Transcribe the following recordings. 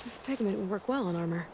This pigment would work well on armor.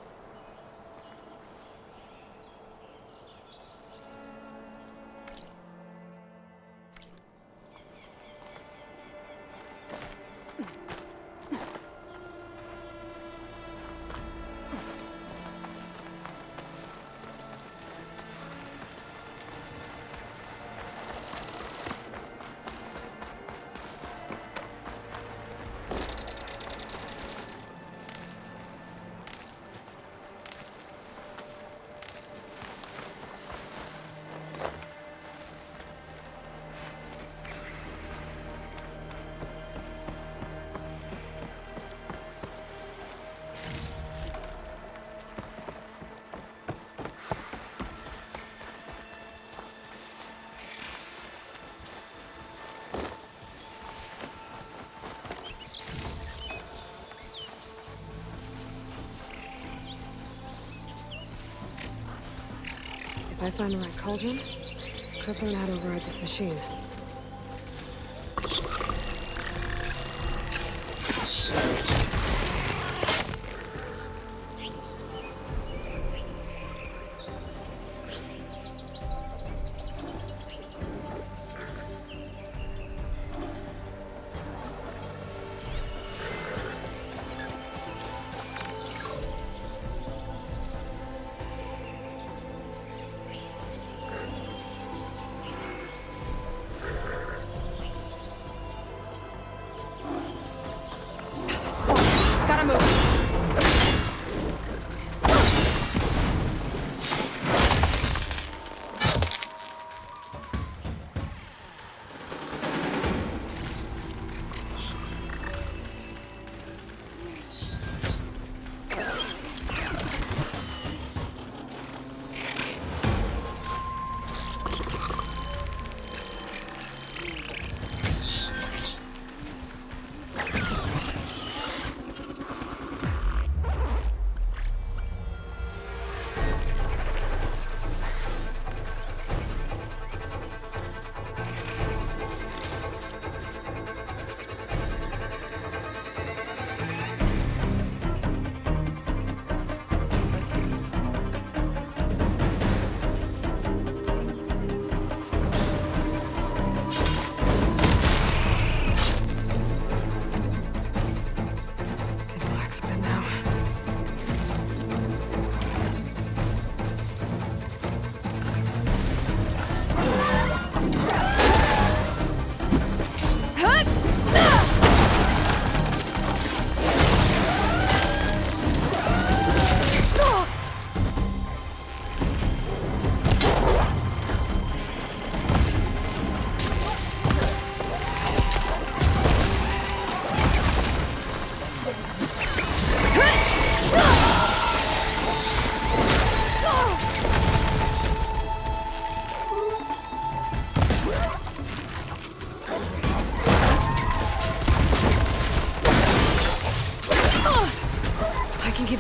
If I find the right cauldron, Kirk will know how to override this machine.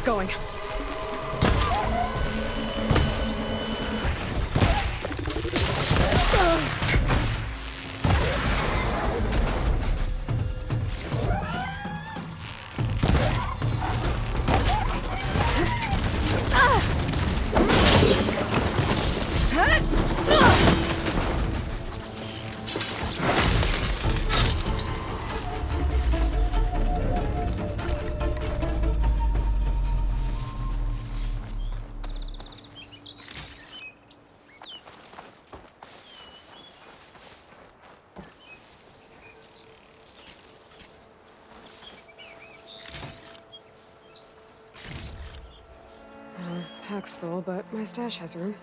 Keep going. Pack's full, but my stash has room.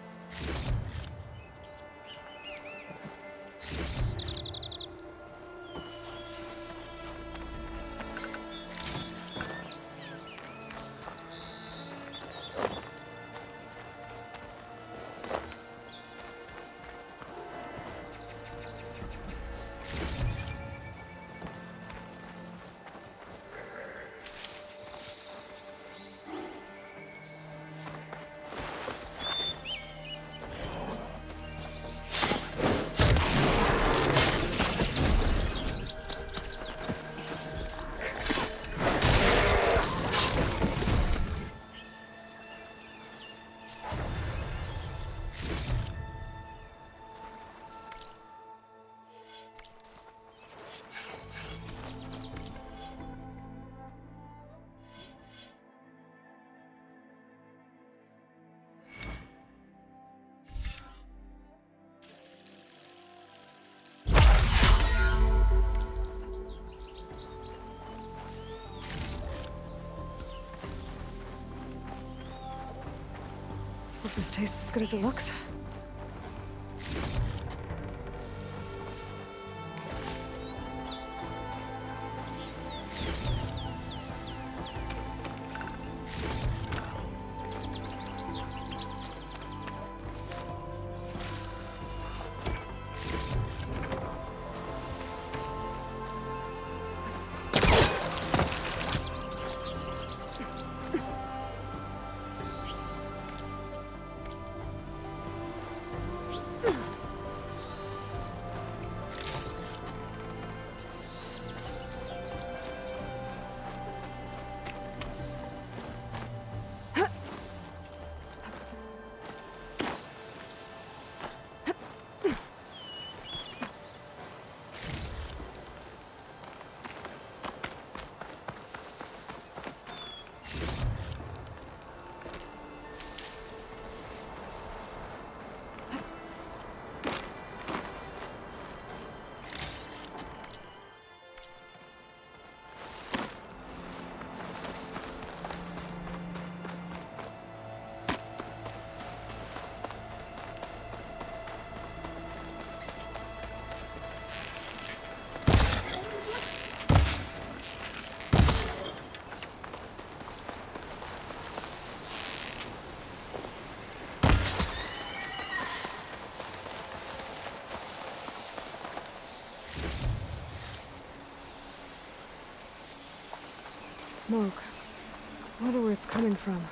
Hope this tastes as good as it looks. Smoke. I wonder where it's coming from.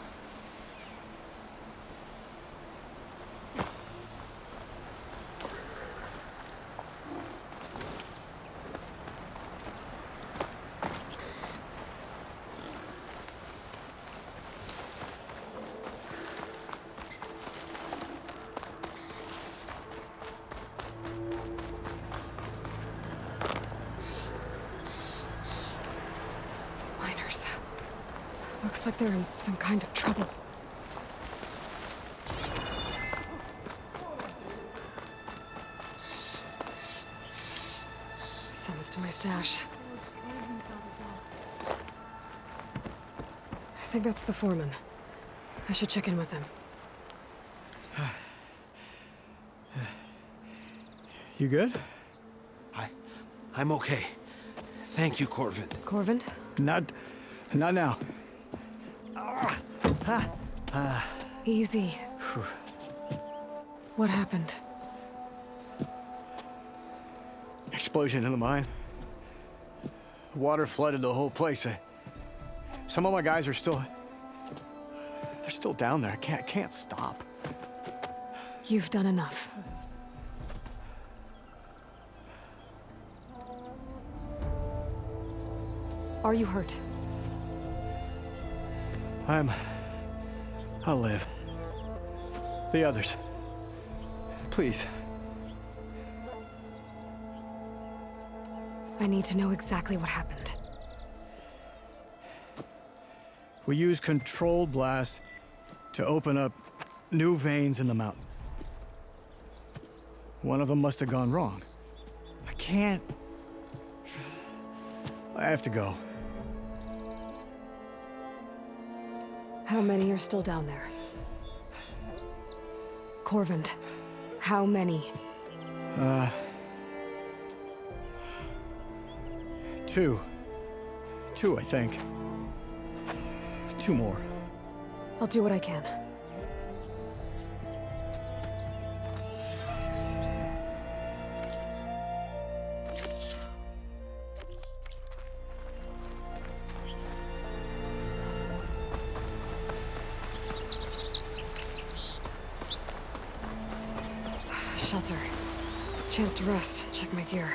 Looks like they're in some kind of trouble. Send this to my stash. I think that's the foreman. I should check in with him. You good? I'm okay. Thank you, Corvin. Corvin? Not now. Easy. What happened? Explosion in the mine. Water flooded the whole place. Some of my guys are still... They're still down there. I can't stop. You've done enough. Are you hurt? I'll live. The others. Please. I need to know exactly what happened. We use controlled blasts to open up new veins in the mountain. One of them must have gone wrong. I have to go. How many are still down there? Corvand, how many? Two. Two, I think. Two more. I'll do what I can. Shelter. Chance to rest. Check my gear.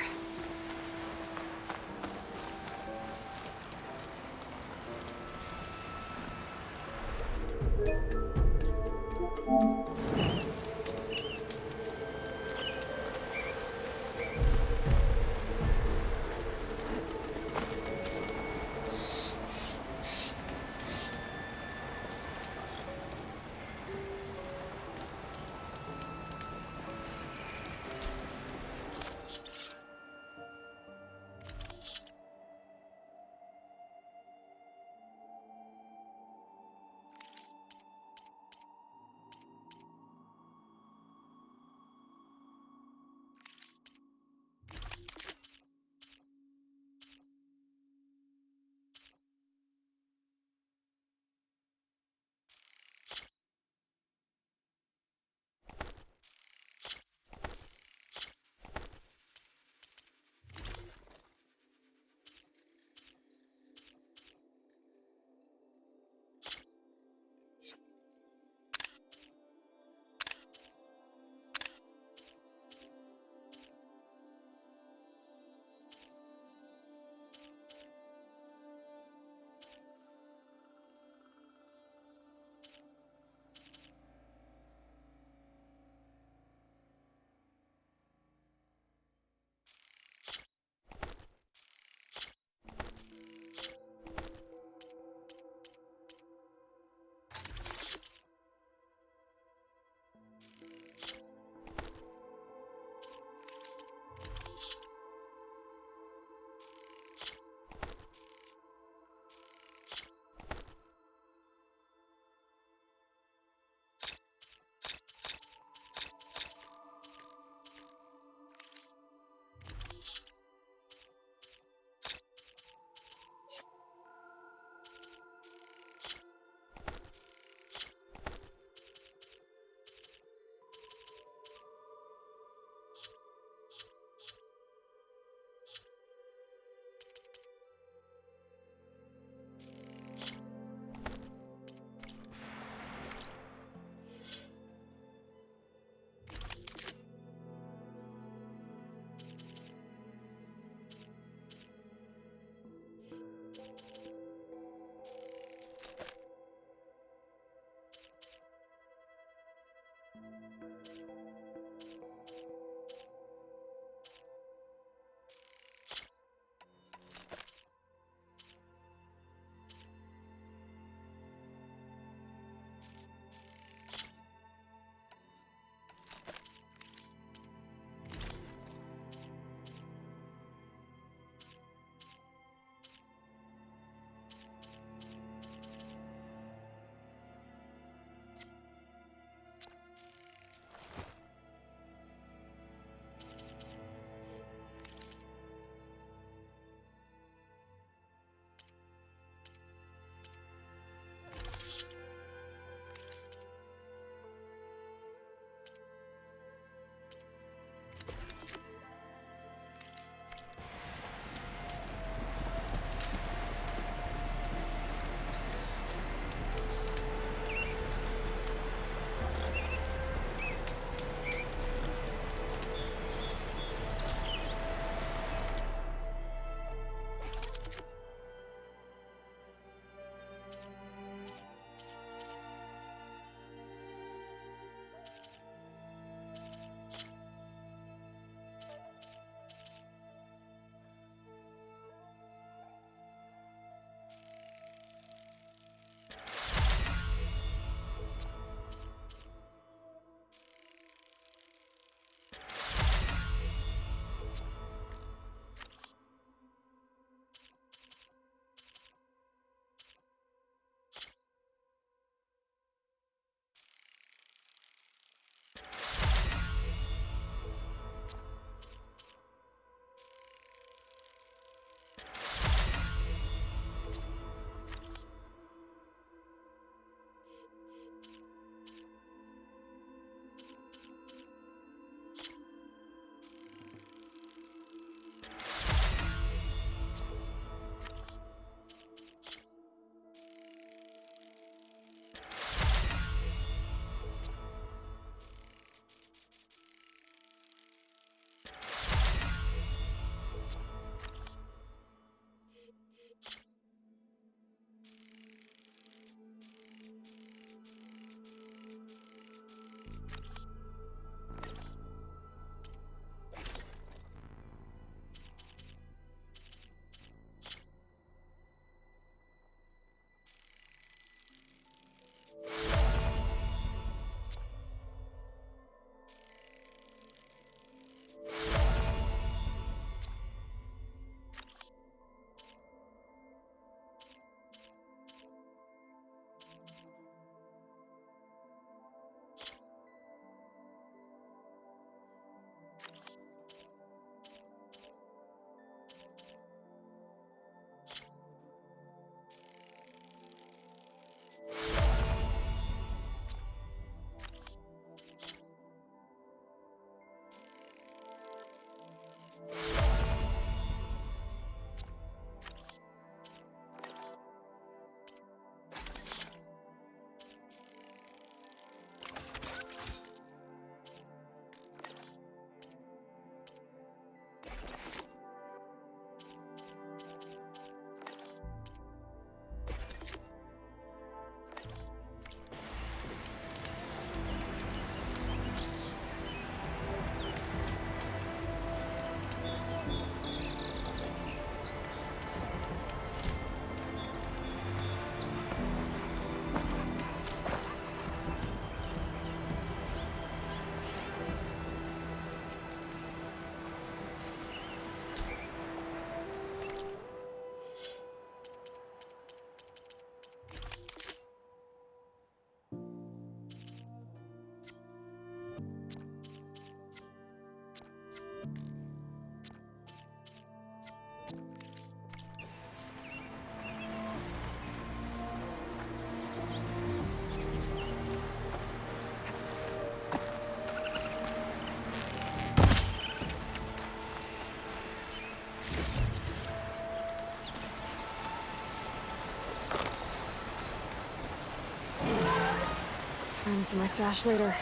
find some of my stash later.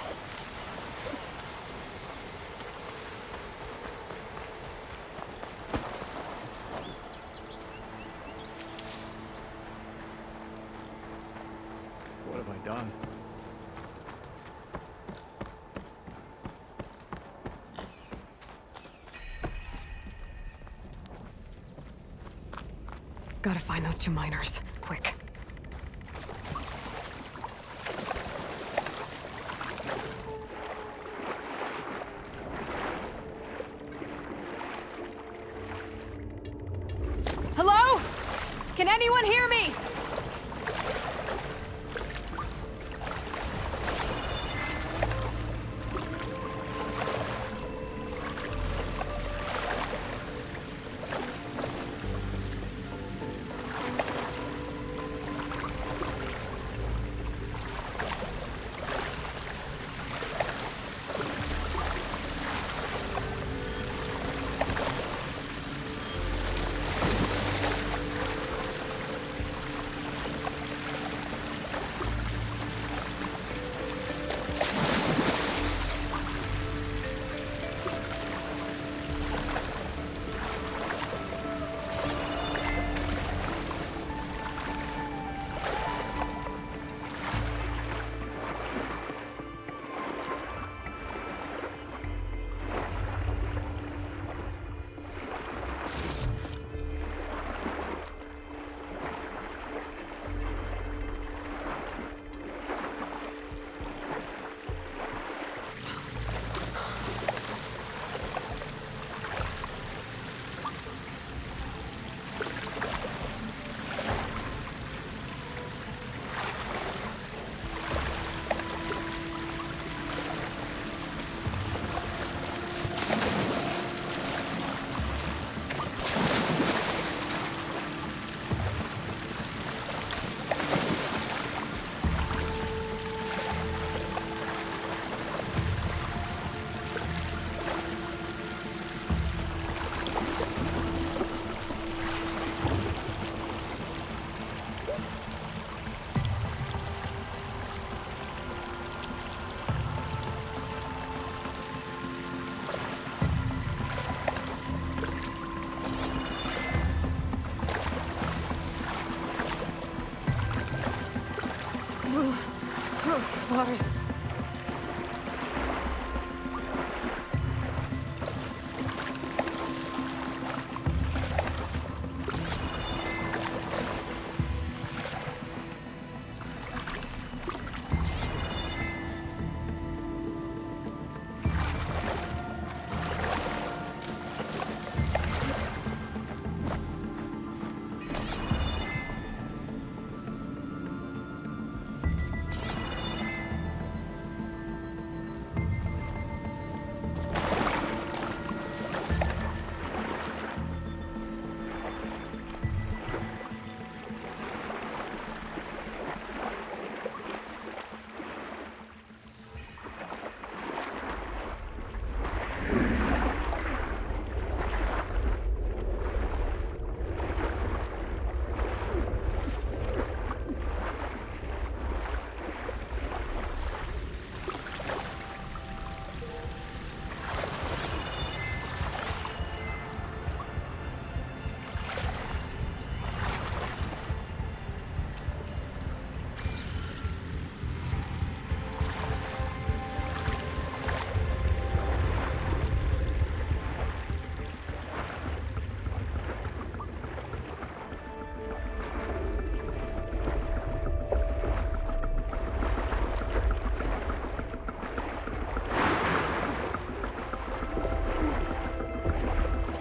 What have I done? Gotta find those 2 miners. Quick. Hello? Can anyone hear me? Water's...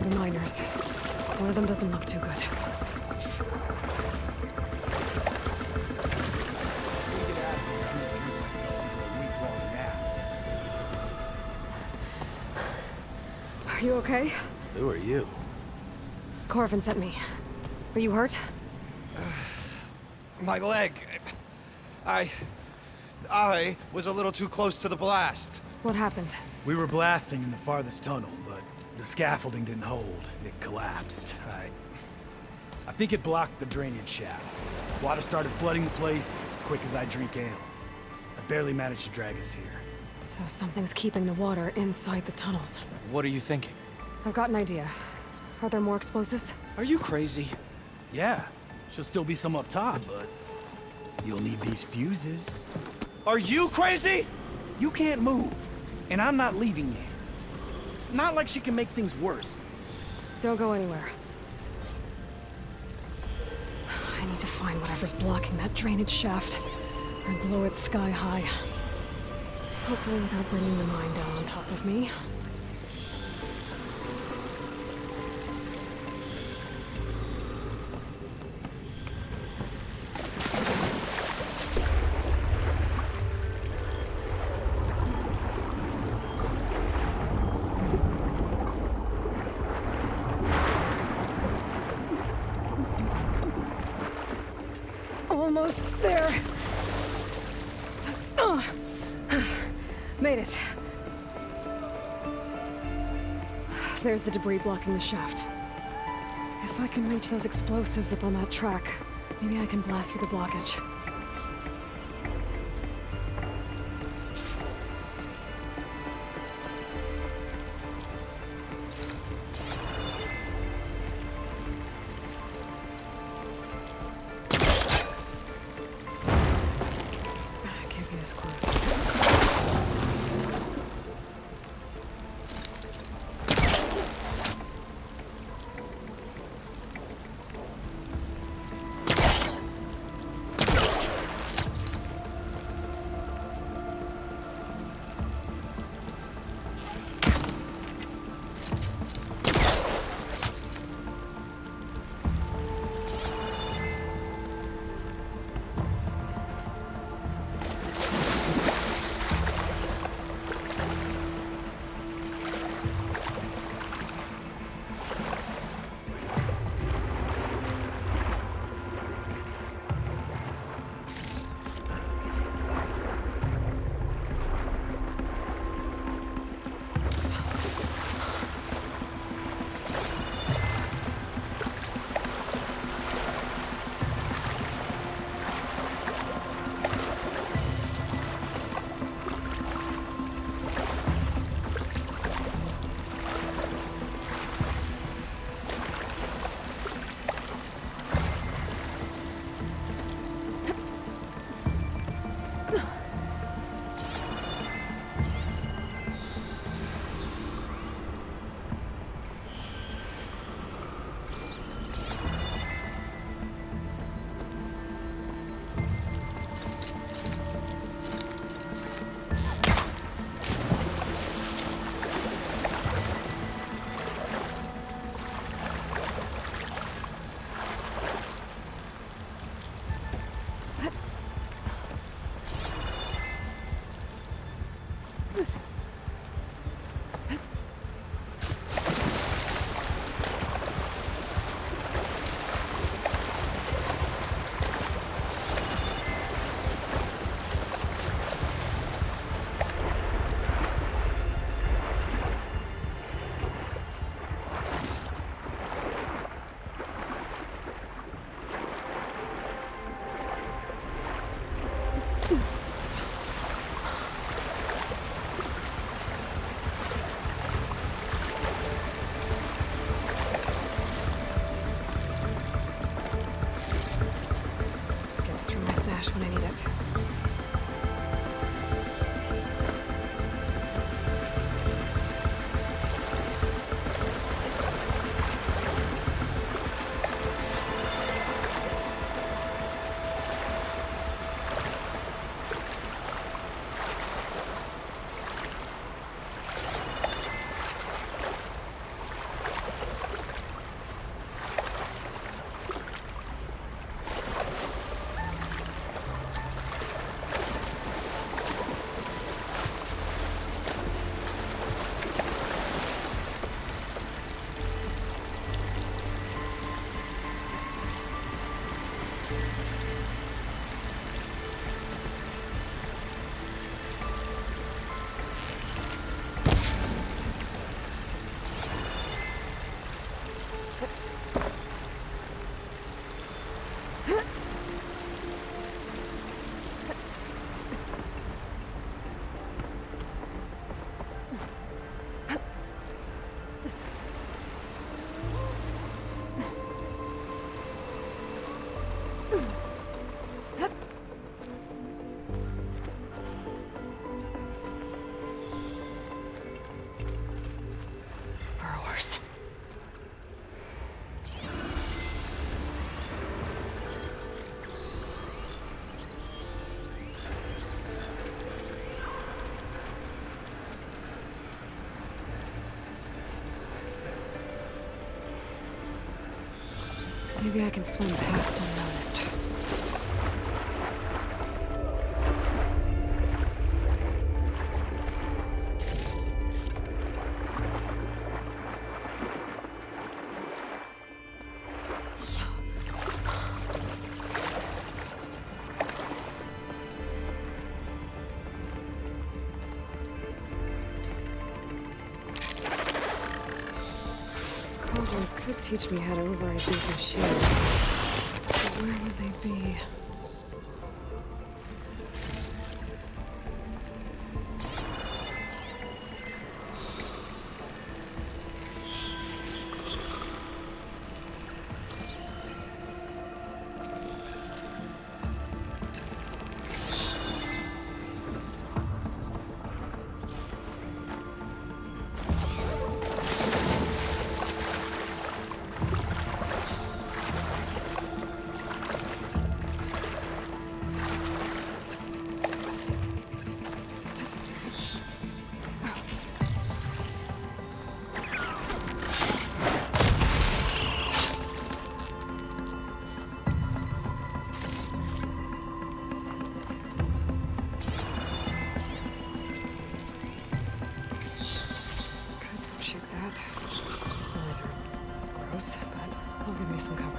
The miners. One of them doesn't look too good. Are you okay? Who are you? Corvin sent me. Are you hurt? My leg. I was a little too close to the blast. What happened? We were blasting in the farthest tunnel, but the scaffolding didn't hold. It collapsed. I think it blocked the drainage shaft. Water started flooding the place as quick as I drink ale. I barely managed to drag us here. So something's keeping the water inside the tunnels. What are you thinking? I've got an idea. Are there more explosives? Are you crazy? Yeah, should still be some up top, but you'll need these fuses. Are you crazy? You can't move, and I'm not leaving you. It's not like she can make things worse. Don't go anywhere. I need to find whatever's blocking that drainage shaft and blow it sky high. Hopefully without bringing the mine down on top of me. Almost there. Made it. There's the debris blocking the shaft. If I can reach those explosives up on that track, maybe I can blast through the blockage. Can't be this close. Maybe I can swim past unnoticed. Cauldrons could teach me how to override these machines. But where would they be? Shoot that. Spores are gross, but they'll give me some cover.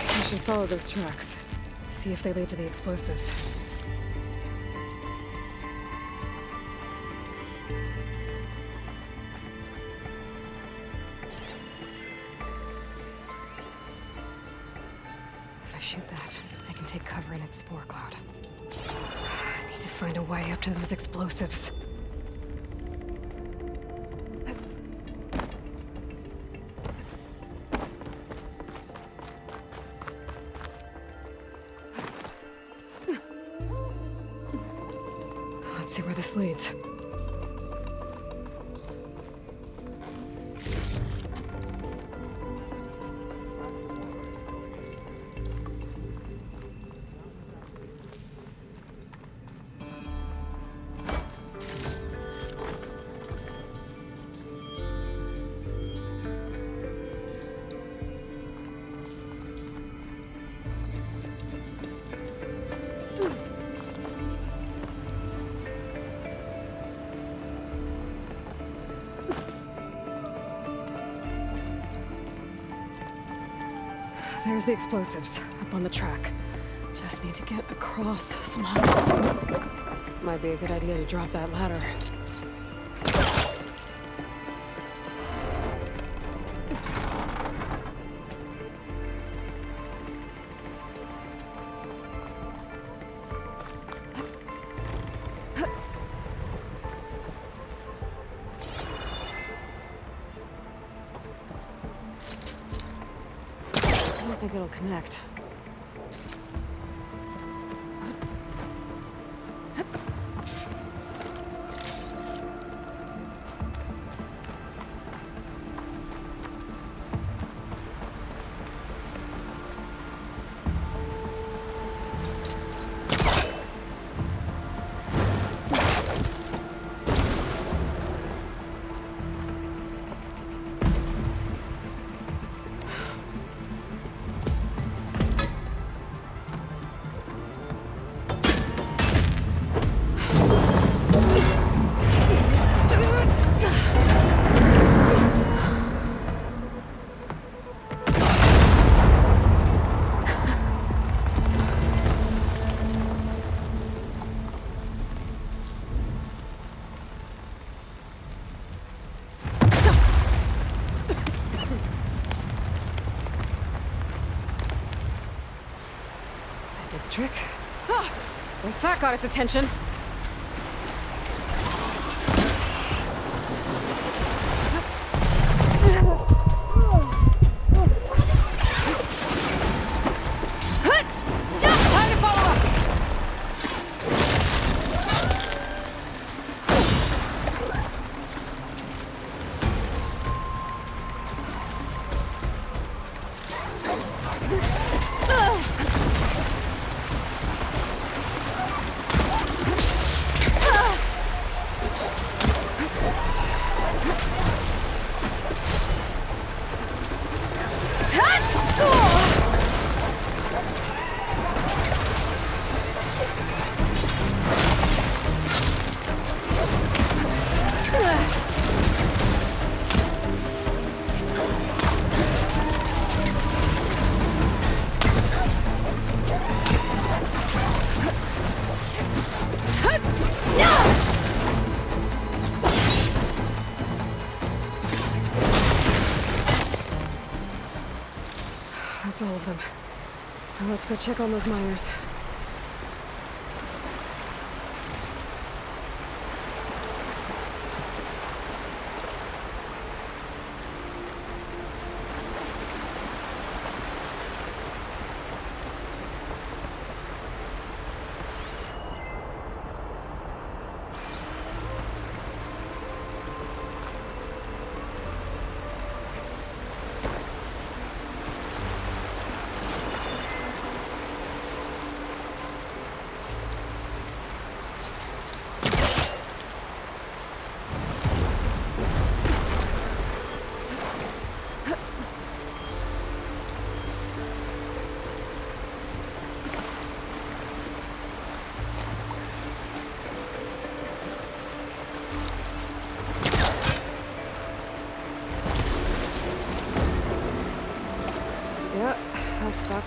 I should follow those tracks. See if they lead to the explosives. If I shoot that, I can take cover in its spore cloud. I need to find a way up to those explosives. Let's see where this leads. There's the explosives, up on the track. Just need to get across somehow. Might be a good idea to drop that ladder. think it'll connect. Did the trick. Ah, at least that got its attention. Time to follow up. That's all of them. Now let's go check on those miners. Yep, that's stuck.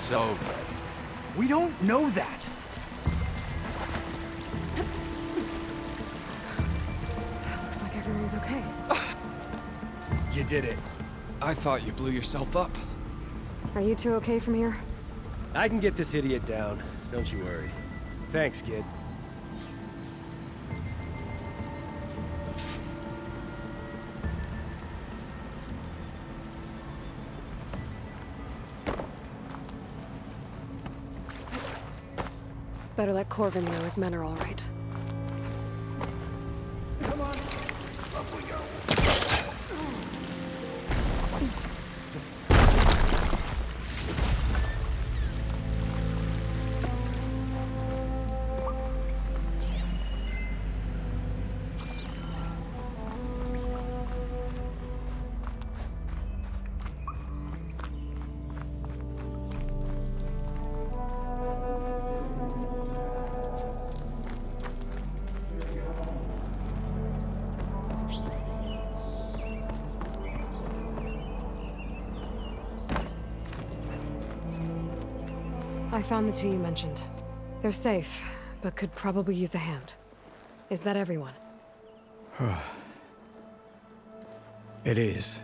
so good. We don't know that. Looks like everyone's okay. You did it. I thought you blew yourself up. Are you two okay from here? I can get this idiot down. Don't you worry. Thanks, kid. Better let Corvin know his men are all right. I found the two you mentioned. They're safe, but could probably use a hand. Is that everyone? It is.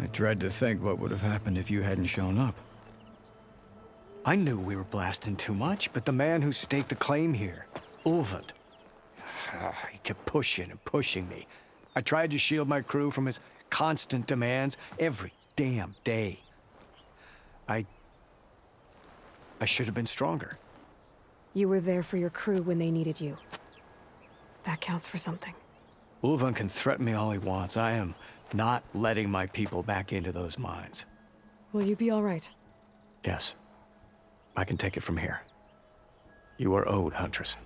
I dread to think what would have happened if you hadn't shown up. I knew we were blasting too much, but the man who staked the claim here, Ulvund, he kept pushing and pushing me. I tried to shield my crew from his constant demands every damn day. I should have been stronger. You were there for your crew when they needed you. That counts for something. Ulvund can threaten me all he wants. I am not letting my people back into those mines. Will you be all right? Yes. I can take it from here. You are owed, Huntress.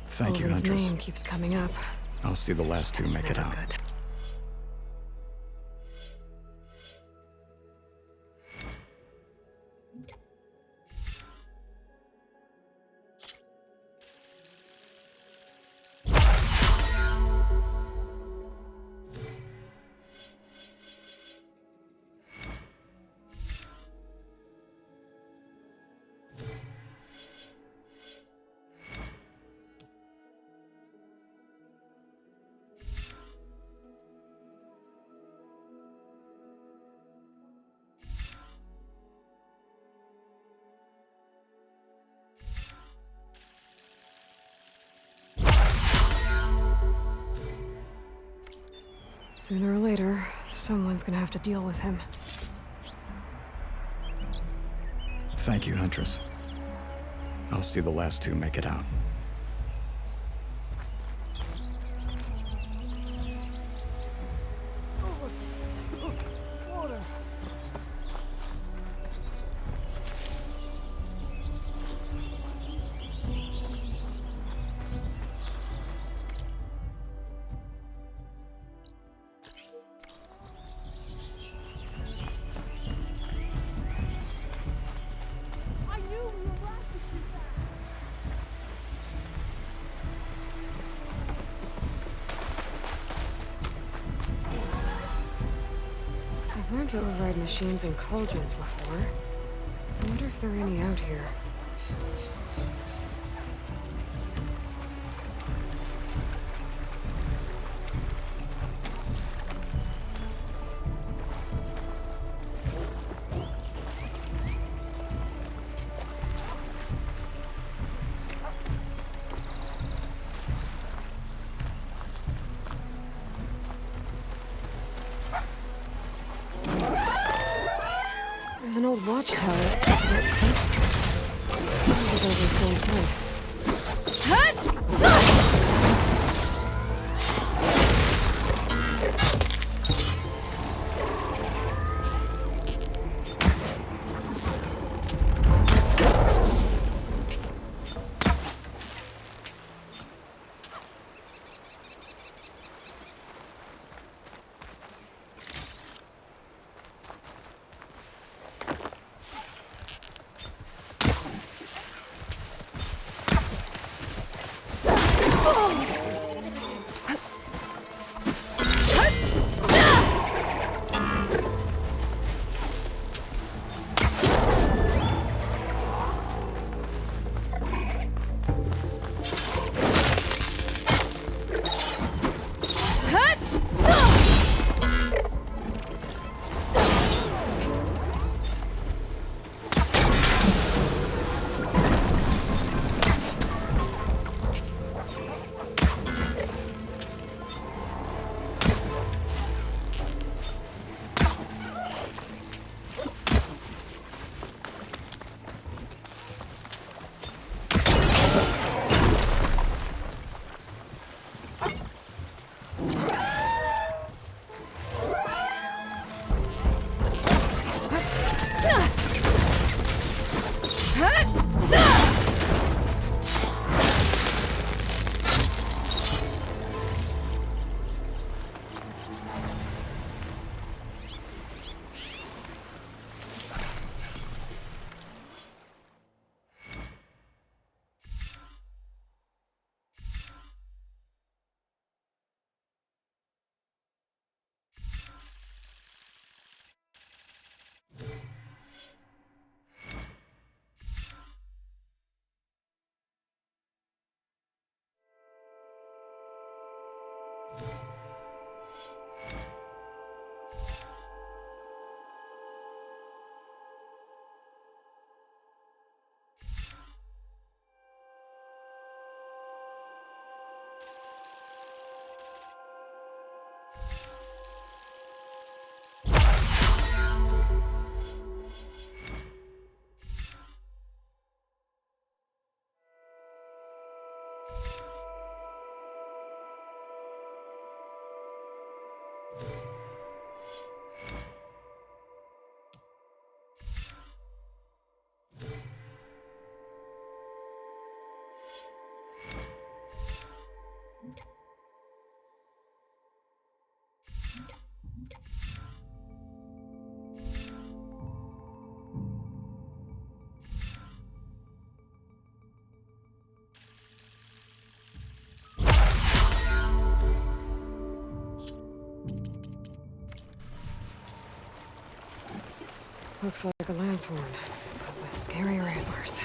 Thank you, His Huntress. name keeps coming up. I'll see the last two It's make it never out. good. Sooner or later, someone's gonna have to deal with him. Thank you, Huntress. I'll see the last two make it out. I've learned to override machines and cauldrons before. I wonder if there are any out here. There's an old watchtower. There's over still inside. Looks like a lance horn, but with scarier antlers.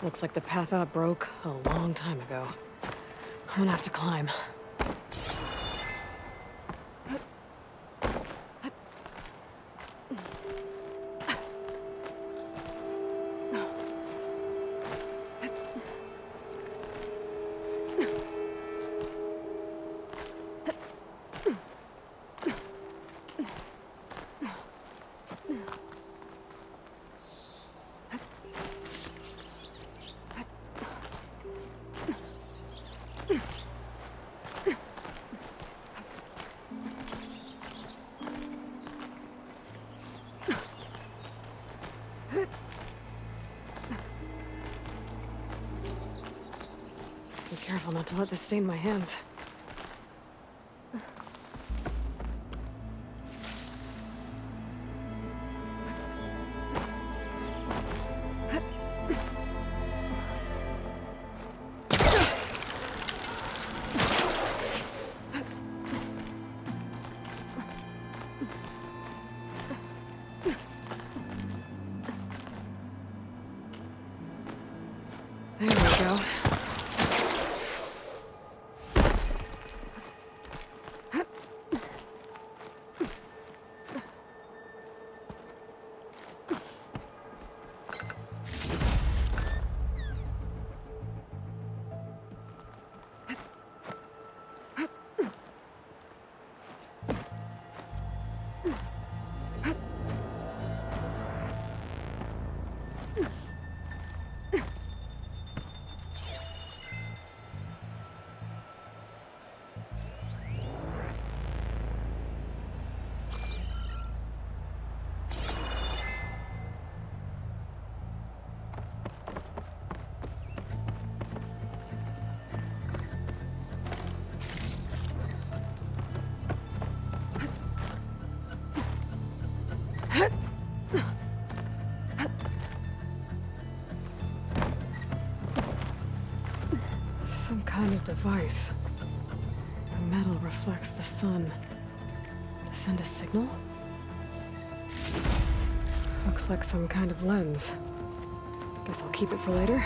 Looks like the path out broke a long time ago. I'm gonna have to climb. not to let this stain my hands. There we go. Some kind of device. The metal reflects the sun. Send a signal? Looks like some kind of lens. Guess I'll keep it for later.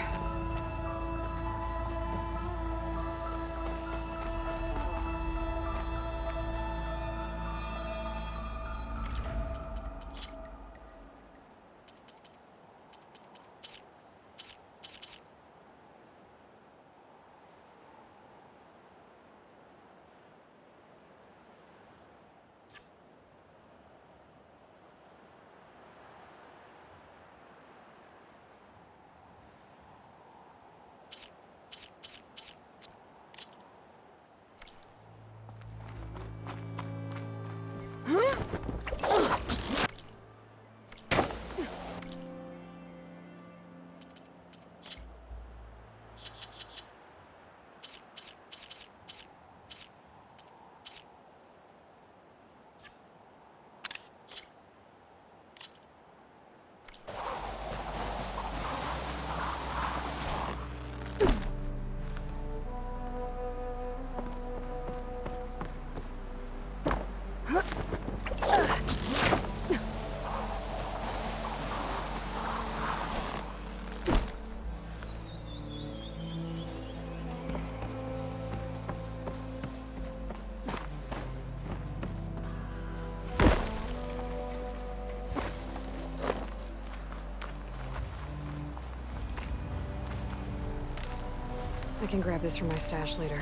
I can grab this from my stash later.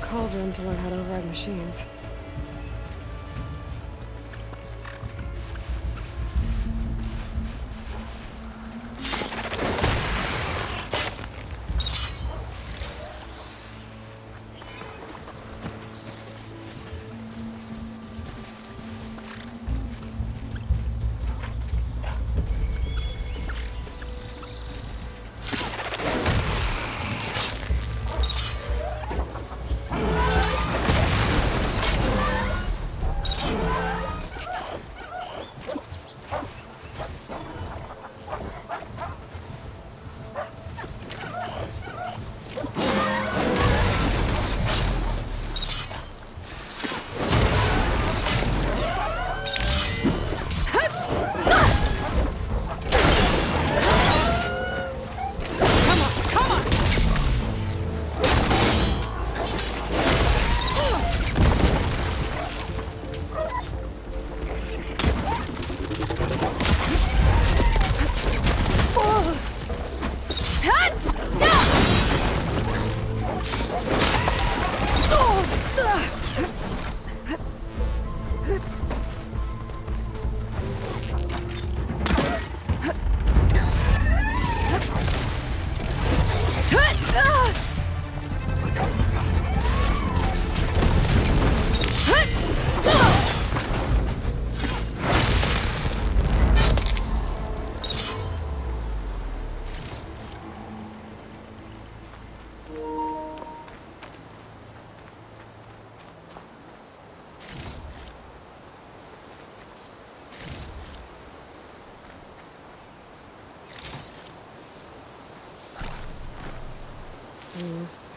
Cauldron to learn how to override machines.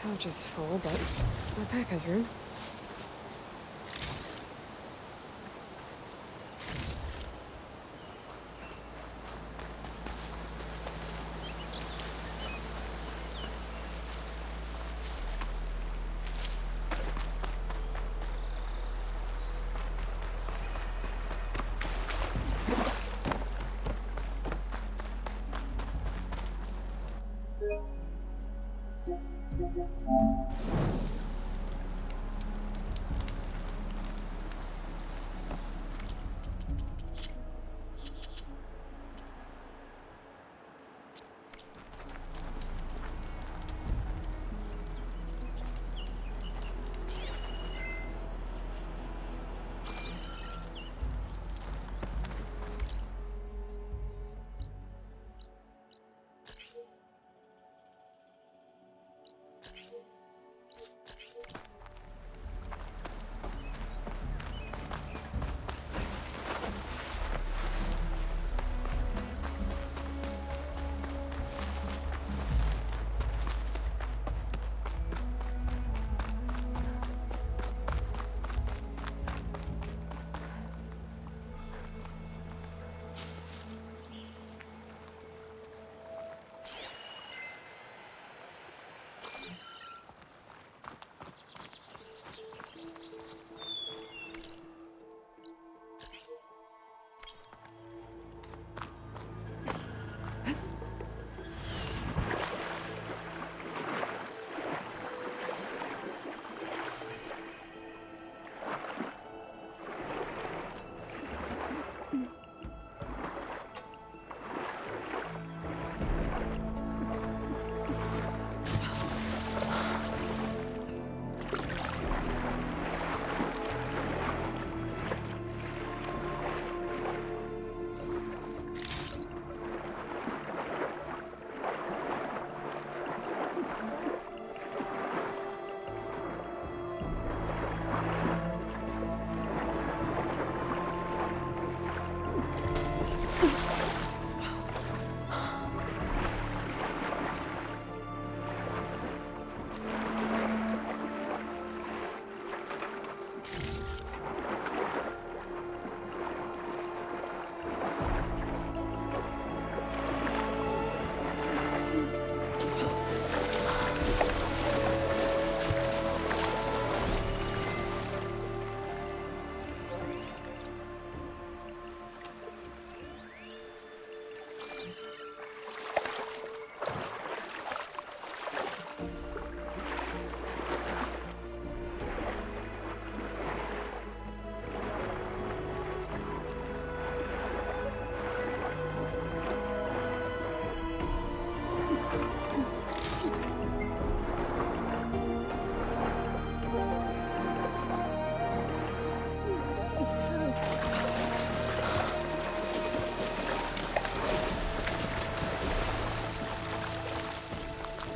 Pouch is full, but my pack has room.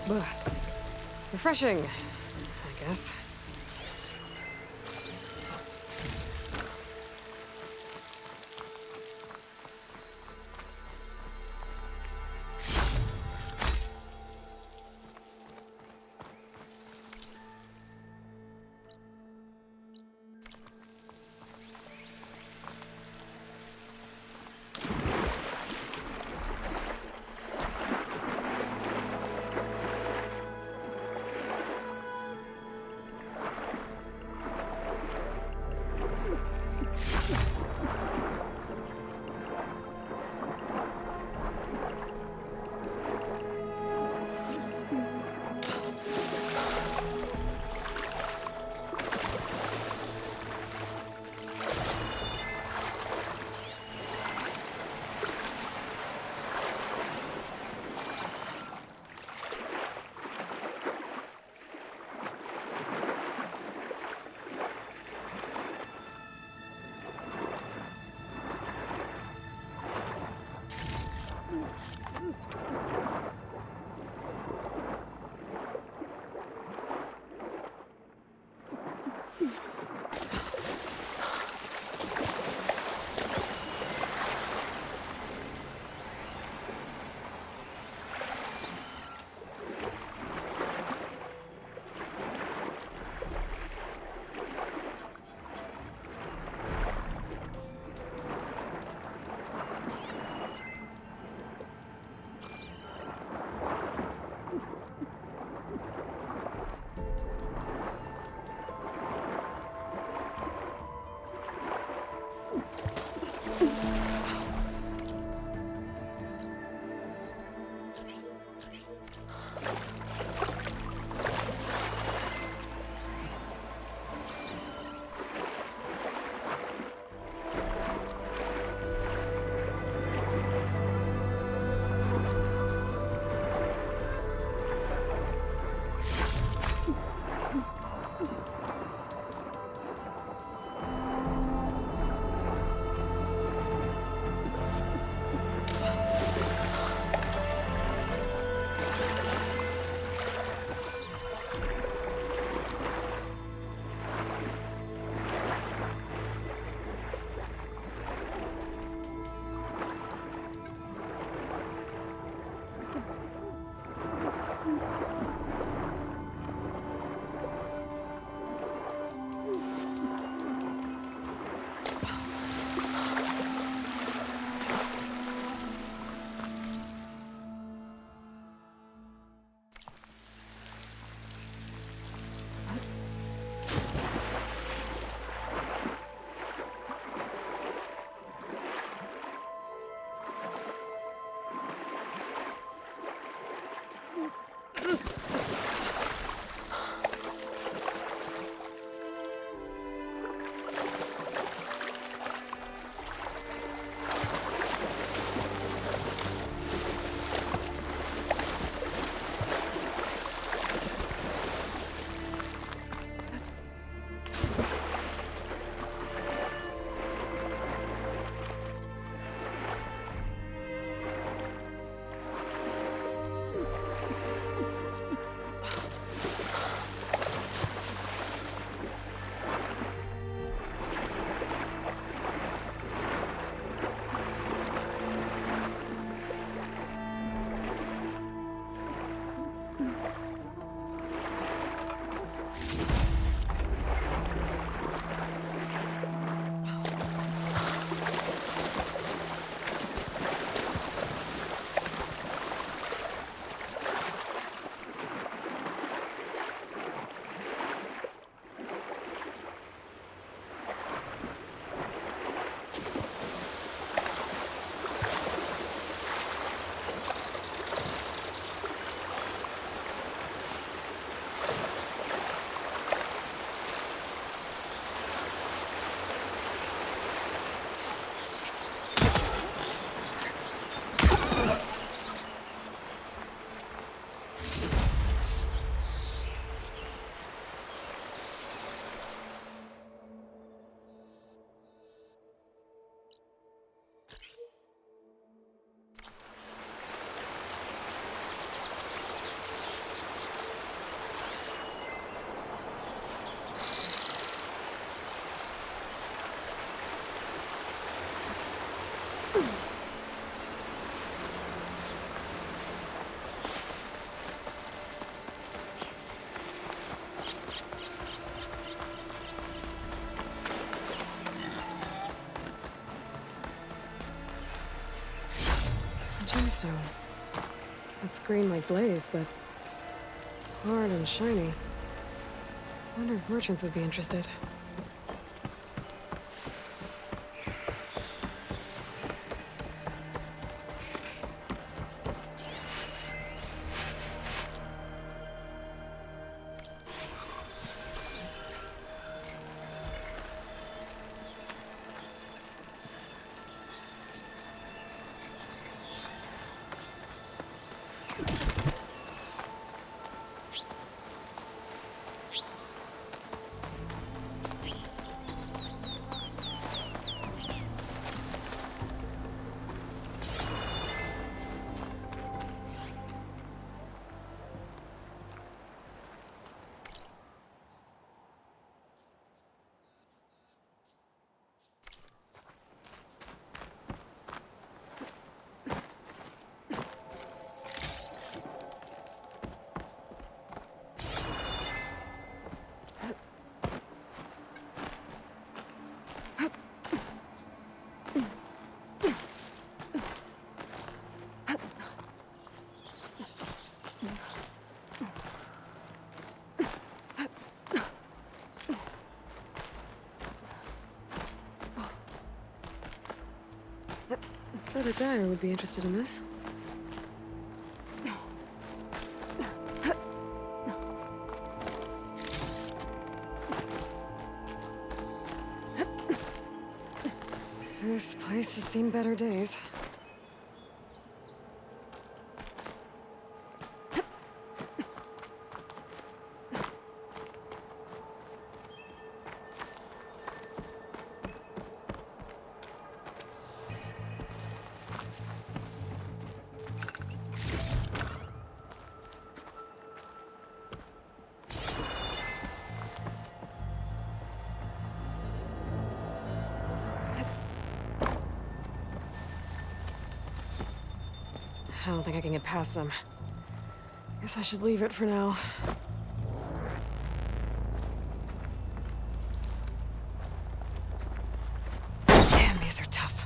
Ugh. Refreshing, I guess. Gemstone. It's green like blaze, but it's hard and shiny. Wonder if merchants would be interested. I thought a dyer would be interested in this. This place has seen better days. I don't think I can get past them. Guess I should leave it for now. Damn, these are tough.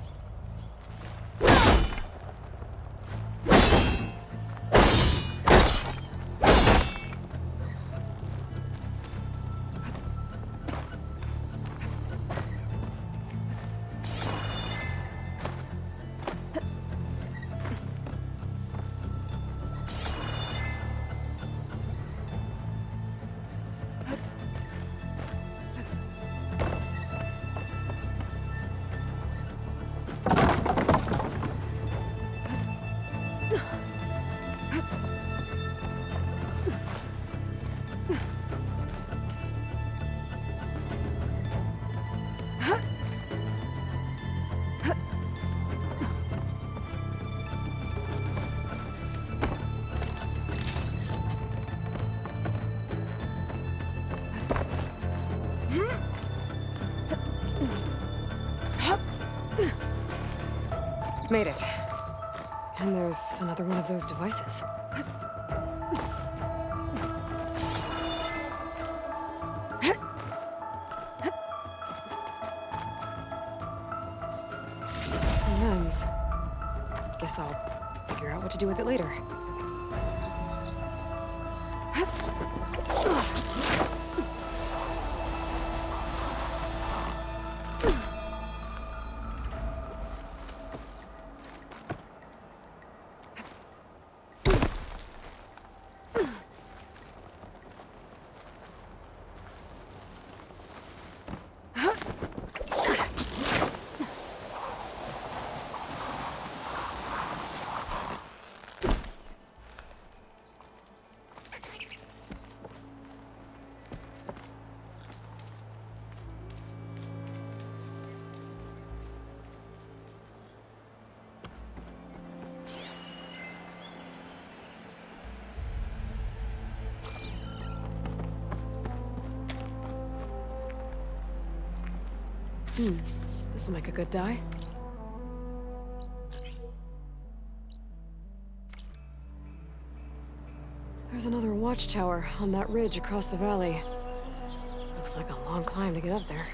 Made it. And there's another one of those devices. The lens. Guess I'll figure out what to do with it later. This'll make a good dye. There's another watchtower on that ridge across the valley. Looks like a long climb to get up there.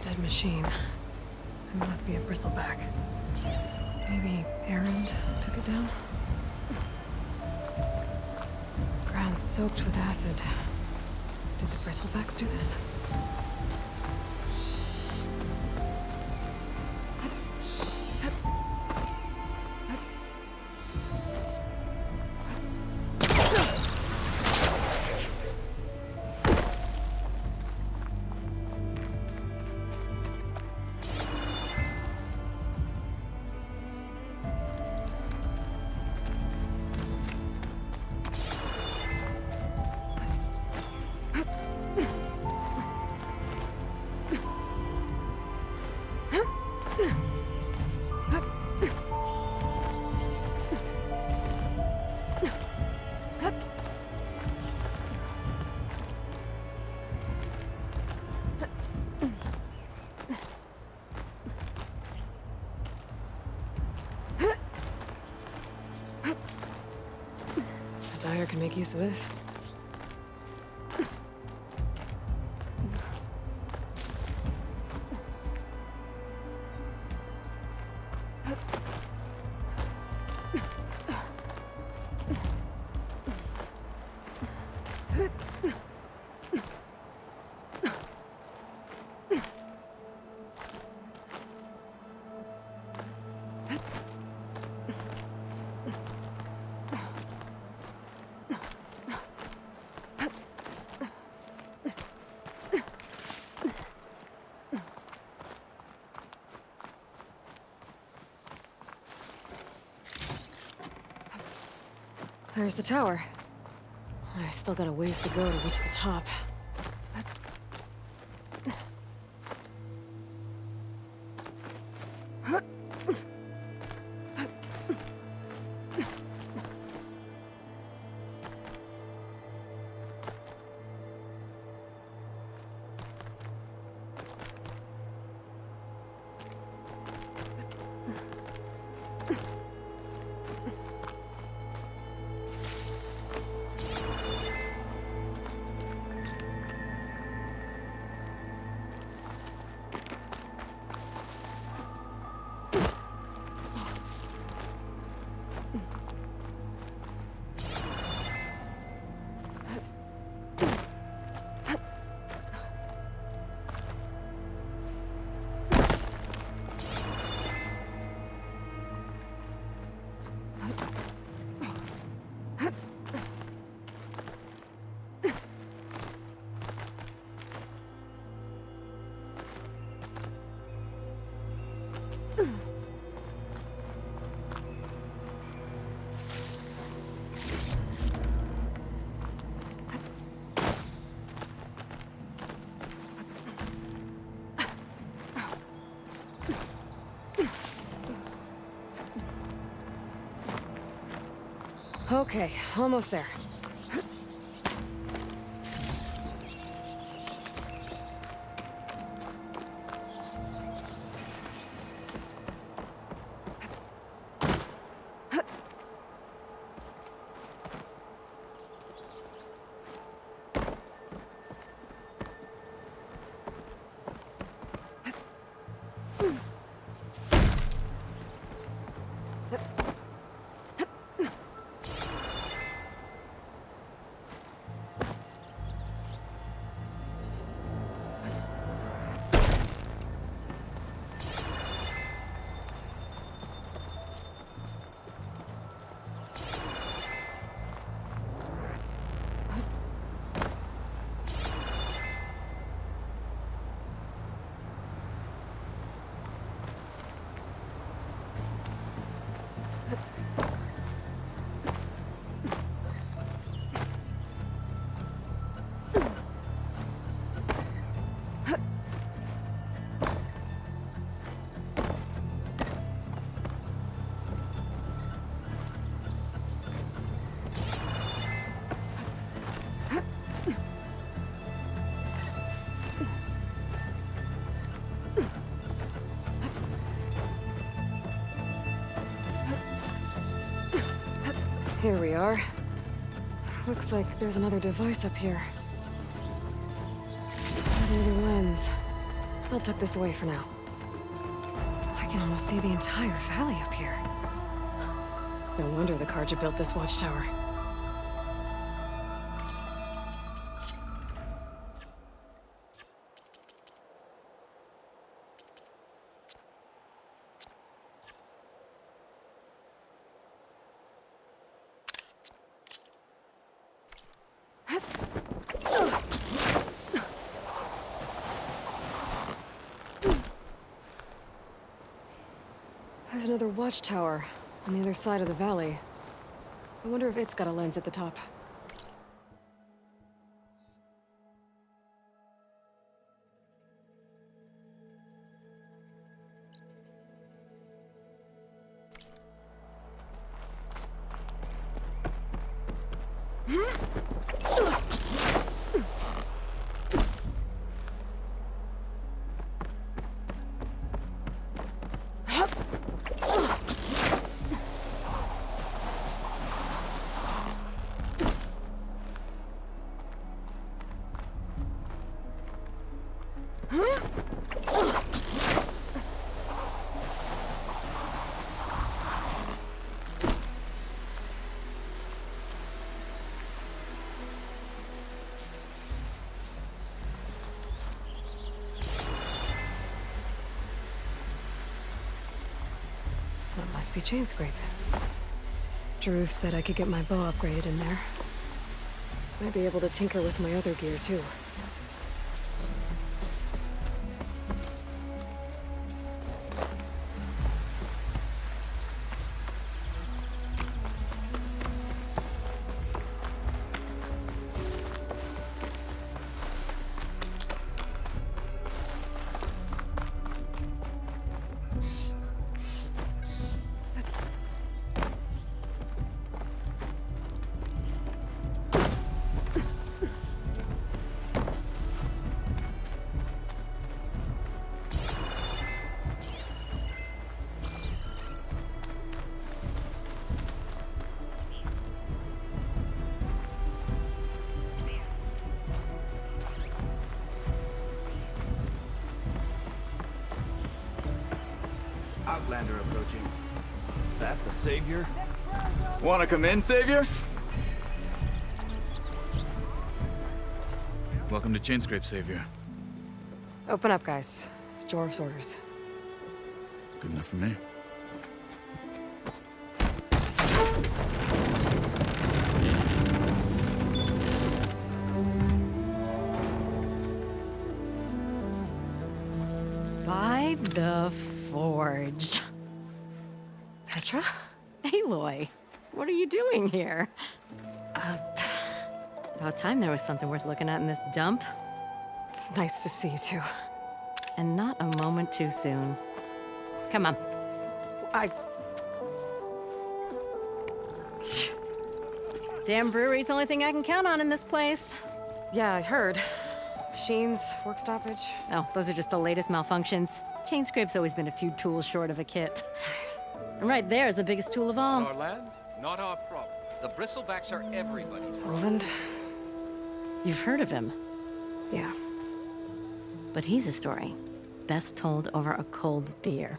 Dead machine. It must be a bristleback. Maybe Errand took it down? Ground soaked with acid. Did the bristlebacks do this? Dyer can make use of this. There's the tower. I still got a ways to go to reach the top. Okay, almost there. Here we are. Looks like there's another device up here. Another lens. I'll tuck this away for now. I can almost see the entire valley up here. No wonder the Carja built this watchtower. There's another watchtower on the other side of the valley. I wonder if it's got a lens at the top. That must be chain scrape. Drew said I could get my bow upgraded in there. Might be able to tinker with my other gear, too. Outlander approaching. That the Savior? Wanna come in, Savior? Welcome to Chainscrape, Savior. Open up, guys. Dwarf's orders. Good enough for me. By the Forge. Petra? Aloy, what are you doing here? About time there was something worth looking at in this dump. It's nice to see you, too. And not a moment too soon. Come on. Damn brewery's the only thing I can count on in this place. Yeah, I heard. Machines, work stoppage. Oh, those are just the latest malfunctions. Chain scrape's always been a few tools short of a kit. And right there is the biggest tool of all. Our land, not our problem. The bristlebacks are everybody's problem. Roland? You've heard of him, Yeah. but he's a story best told over a cold beer.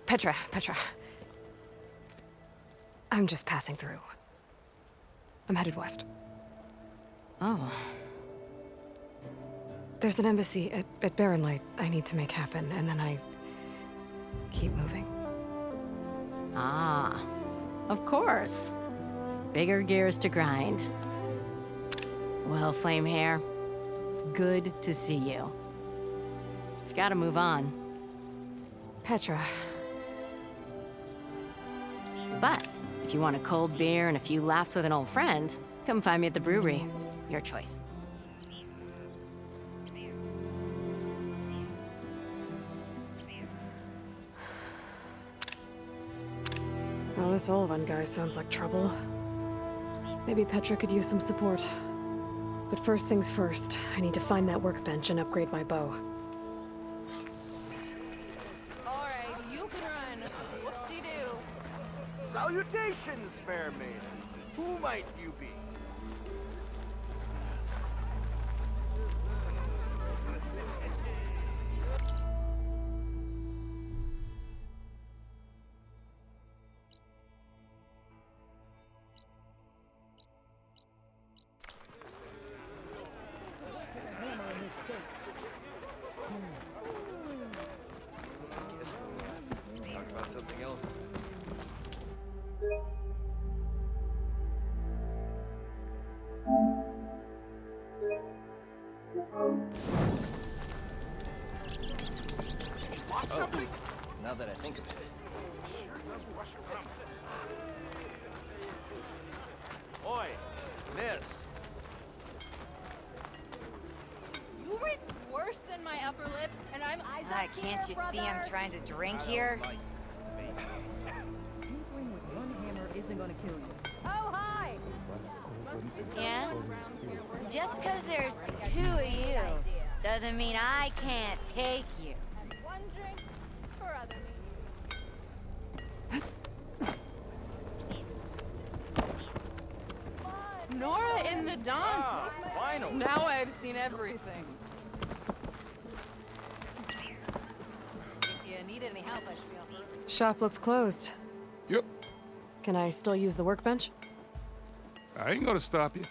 Petra. I'm just passing through. I'm headed west. Oh, There's an embassy at Barrenlight I need to make happen, and then I keep moving. ah, of course. Bigger gears to grind. Well, Flamehair, good to see you. You've got to move on. Petra. But if you want a cold beer and a few laughs with an old friend, come find me at the brewery. Your choice. Well, this old one guy sounds like trouble. Maybe Petra could use some support. But first things first, I need to find that workbench and upgrade my bow. All right, you can run. Whoop-de-doo. Salutations, fair maiden. Who might you be? Talk about something else. Now that I think of it. Oi, miss. You read worse than my upper lip, and I'm. Can't you see I'm trying to drink here? Oh, hi! Yeah? Just 'cause there's two of you doesn't mean I can't take you. One drink for other me. Nora in the Daunt. Vinyl. Now I've seen everything. If you need any help, I should be able to. Shop looks closed. Yep. Can I still use the workbench? I ain't gonna stop you.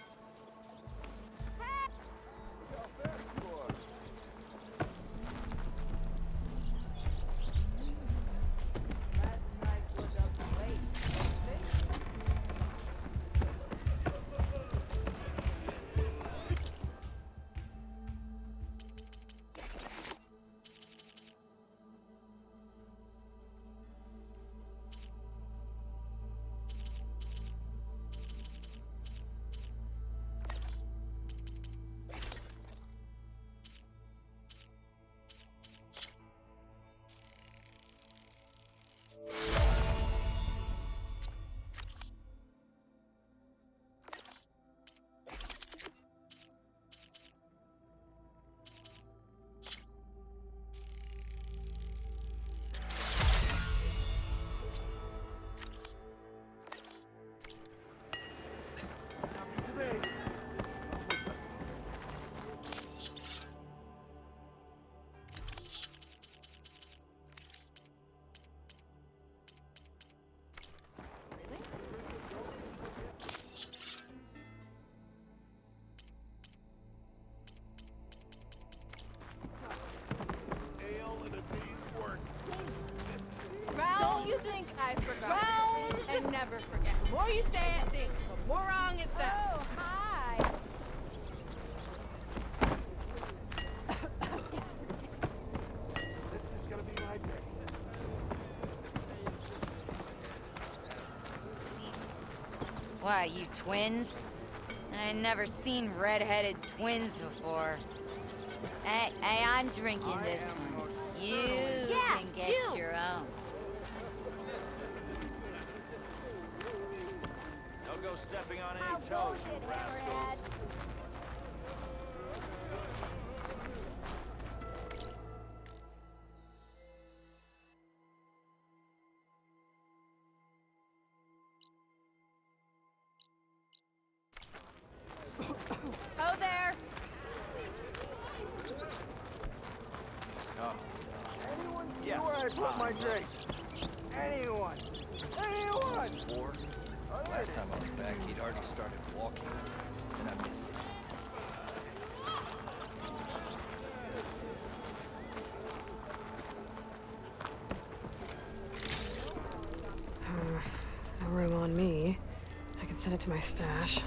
Don't you think I forgot? Round and never forget. The more you say it, the more wrong it sounds. Oh, hi. This is gonna be my day. Why, you twins? I never seen red-headed twins before. Hey, I'm drinking this one. You can get your own. Don't go stepping on any toes, you rascals. Oh, there. Anyone see where I put my drink? Anyone? Anyone? Or, last time I was back, he'd already started walking, and I missed it. No room on me. I can send it to my stash.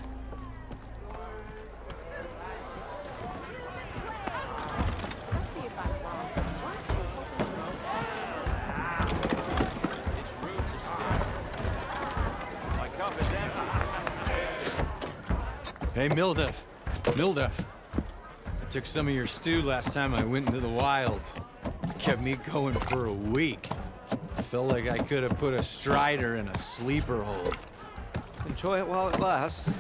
It's rude to step. My cup is empty. Hey, Mildef. I took some of your stew last time I went into the wilds. It kept me going for a week. I felt like I could have put a strider in a sleeper hold. Enjoy it while it lasts.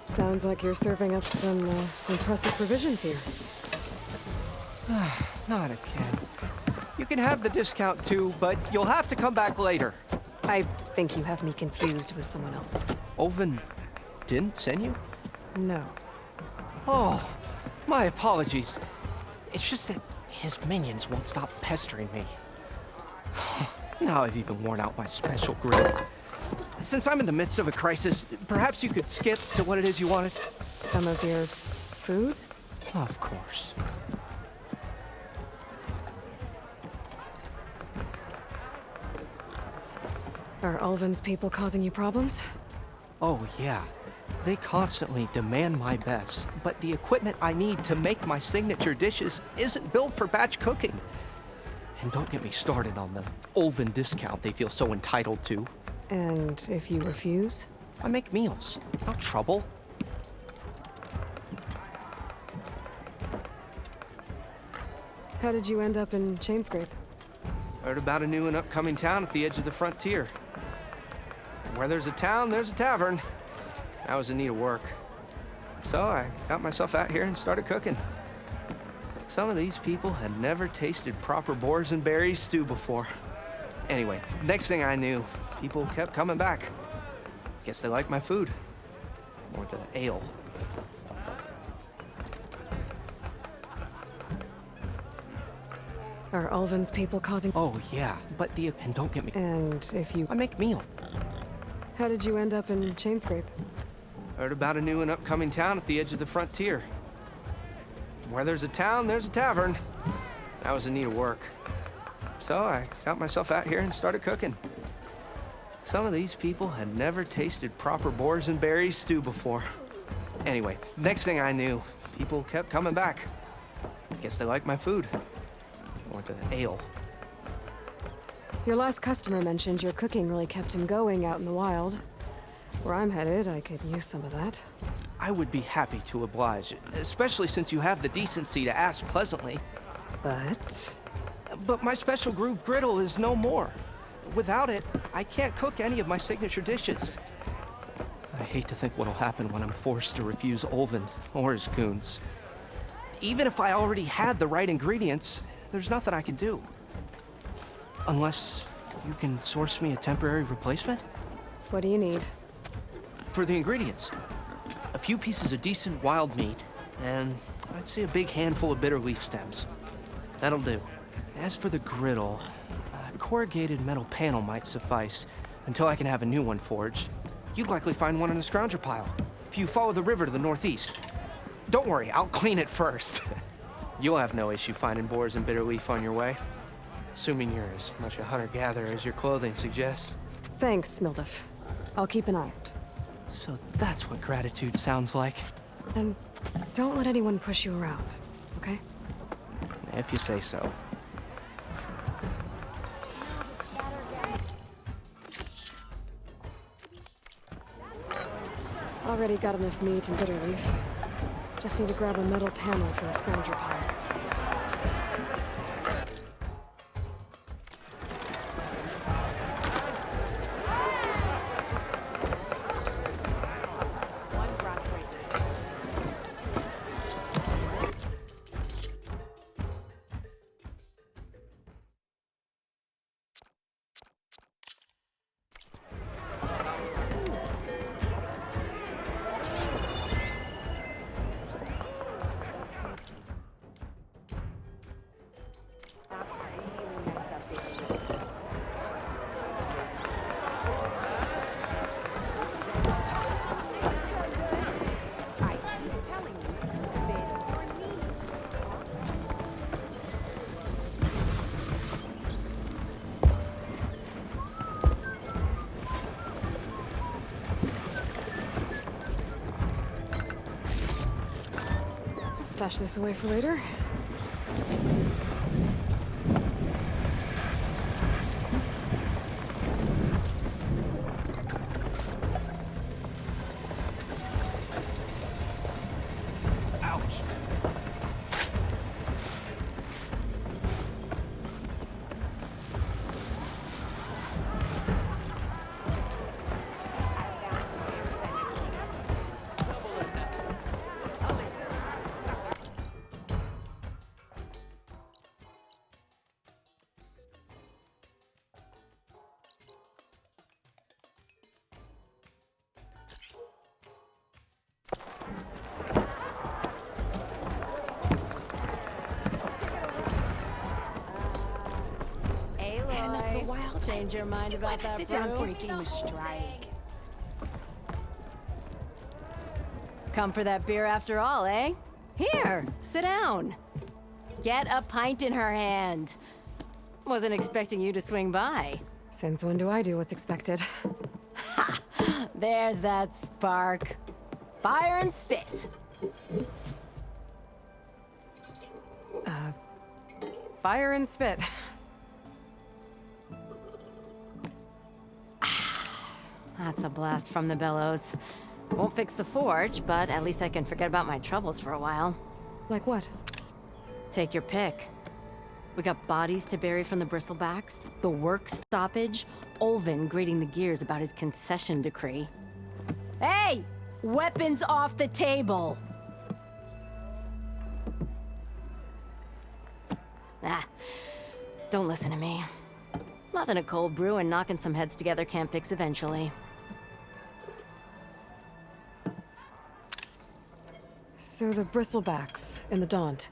Sounds like you're serving up some impressive provisions here. Not again. You can have the discount too, but you'll have to come back later. I think you have me confused with someone else. Oven didn't send you? No. Oh, my apologies. It's just that his minions won't stop pestering me. Now I've even worn out my special grill. Since I'm in the midst of a crisis, perhaps you could skip to what it is you wanted? Some of your food? Of course. Are Ulvin's people causing you problems? Oh, yeah. They constantly demand my best, but the equipment I need to make my signature dishes isn't built for batch cooking. And don't get me started on the Ulvin discount they feel so entitled to. And if you refuse? I make meals. No trouble. How did you end up in Chainscrape? Heard about a new and upcoming town at the edge of the frontier. Where there's a town, there's a tavern. I was in need of work. So I got myself out here and started cooking. Some of these people had never tasted proper boars and berries stew before. Anyway, next thing I knew, people kept coming back. Guess they liked my food. Or the ale. Are Ulvin's people causing... Oh, yeah, but and don't get me... And if you... I make meal. How did you end up in Chainscrape? Heard about a new and upcoming town at the edge of the frontier. Where there's a town, there's a tavern. I was in need of work. So I got myself out here and started cooking. Some of these people had never tasted proper boars and berries stew before. Anyway, next thing I knew, people kept coming back. Guess they liked my food. Or the ale. Your last customer mentioned your cooking really kept him going out in the wild. Where I'm headed, I could use some of that. I would be happy to oblige, especially since you have the decency to ask pleasantly. But my special groove griddle is no more. Without it, I can't cook any of my signature dishes. I hate to think what'll happen when I'm forced to refuse Ulvin or his goons. Even if I already had the right ingredients, there's nothing I can do. Unless you can source me a temporary replacement? What do you need? For the ingredients, a few pieces of decent wild meat, and I'd say a big handful of bitter leaf stems. That'll do. As for the griddle, a corrugated metal panel might suffice until I can have a new one forged. You'd likely find one in a scrounger pile, if you follow the river to the northeast. Don't worry, I'll clean it first. You'll have no issue finding boars and bitter leaf on your way. Assuming you're as much a hunter-gatherer as your clothing suggests. Thanks, Mildef. I'll keep an eye out. So that's what gratitude sounds like. And don't let anyone push you around, okay? If you say so. Already got enough meat and bitter leaf. Just need to grab a metal panel for a scrounger pile. stash this away for later. Ouch! Change your mind about that Sit down brew? for a game of strike. Come for that beer after all, eh? Here, sit down. Get a pint in her hand. Wasn't expecting you to swing by. Since when do I do what's expected? There's that spark. Fire and spit. Fire and spit. That's a blast from the bellows. Won't fix the forge, but at least I can forget about my troubles for a while. Like what? Take your pick. We got bodies to bury from the bristlebacks, the work stoppage, Olvin grating the gears about his concession decree. Hey! Weapons off the table! Ah, don't listen to me. Nothing a cold brew and knocking some heads together can't fix eventually. So the bristlebacks in the Daunt.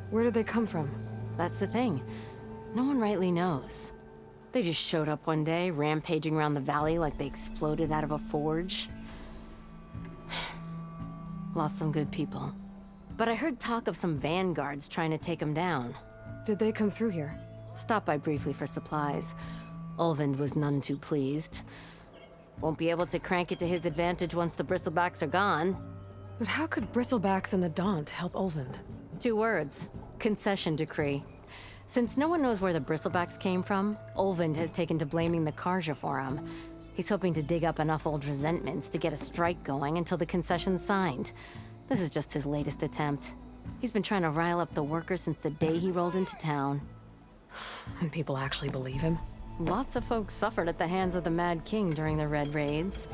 Where did they come from? That's the thing. No one rightly knows. They just showed up one day, rampaging around the valley like they exploded out of a forge. Lost some good people. But I heard talk of some vanguards trying to take them down. Did they come through here? Stopped by briefly for supplies. Olvind was none too pleased. Won't be able to crank it to his advantage once the bristlebacks are gone. But how could bristlebacks and the Daunt help Olvind? 2 words. Concession decree. Since no one knows where the bristlebacks came from, Olvind has taken to blaming the Karja for him. He's hoping to dig up enough old resentments to get a strike going until the concession's signed. This is just his latest attempt. He's been trying to rile up the workers since the day he rolled into town. And people actually believe him? Lots of folks suffered at the hands of the Mad King during the Red Raids.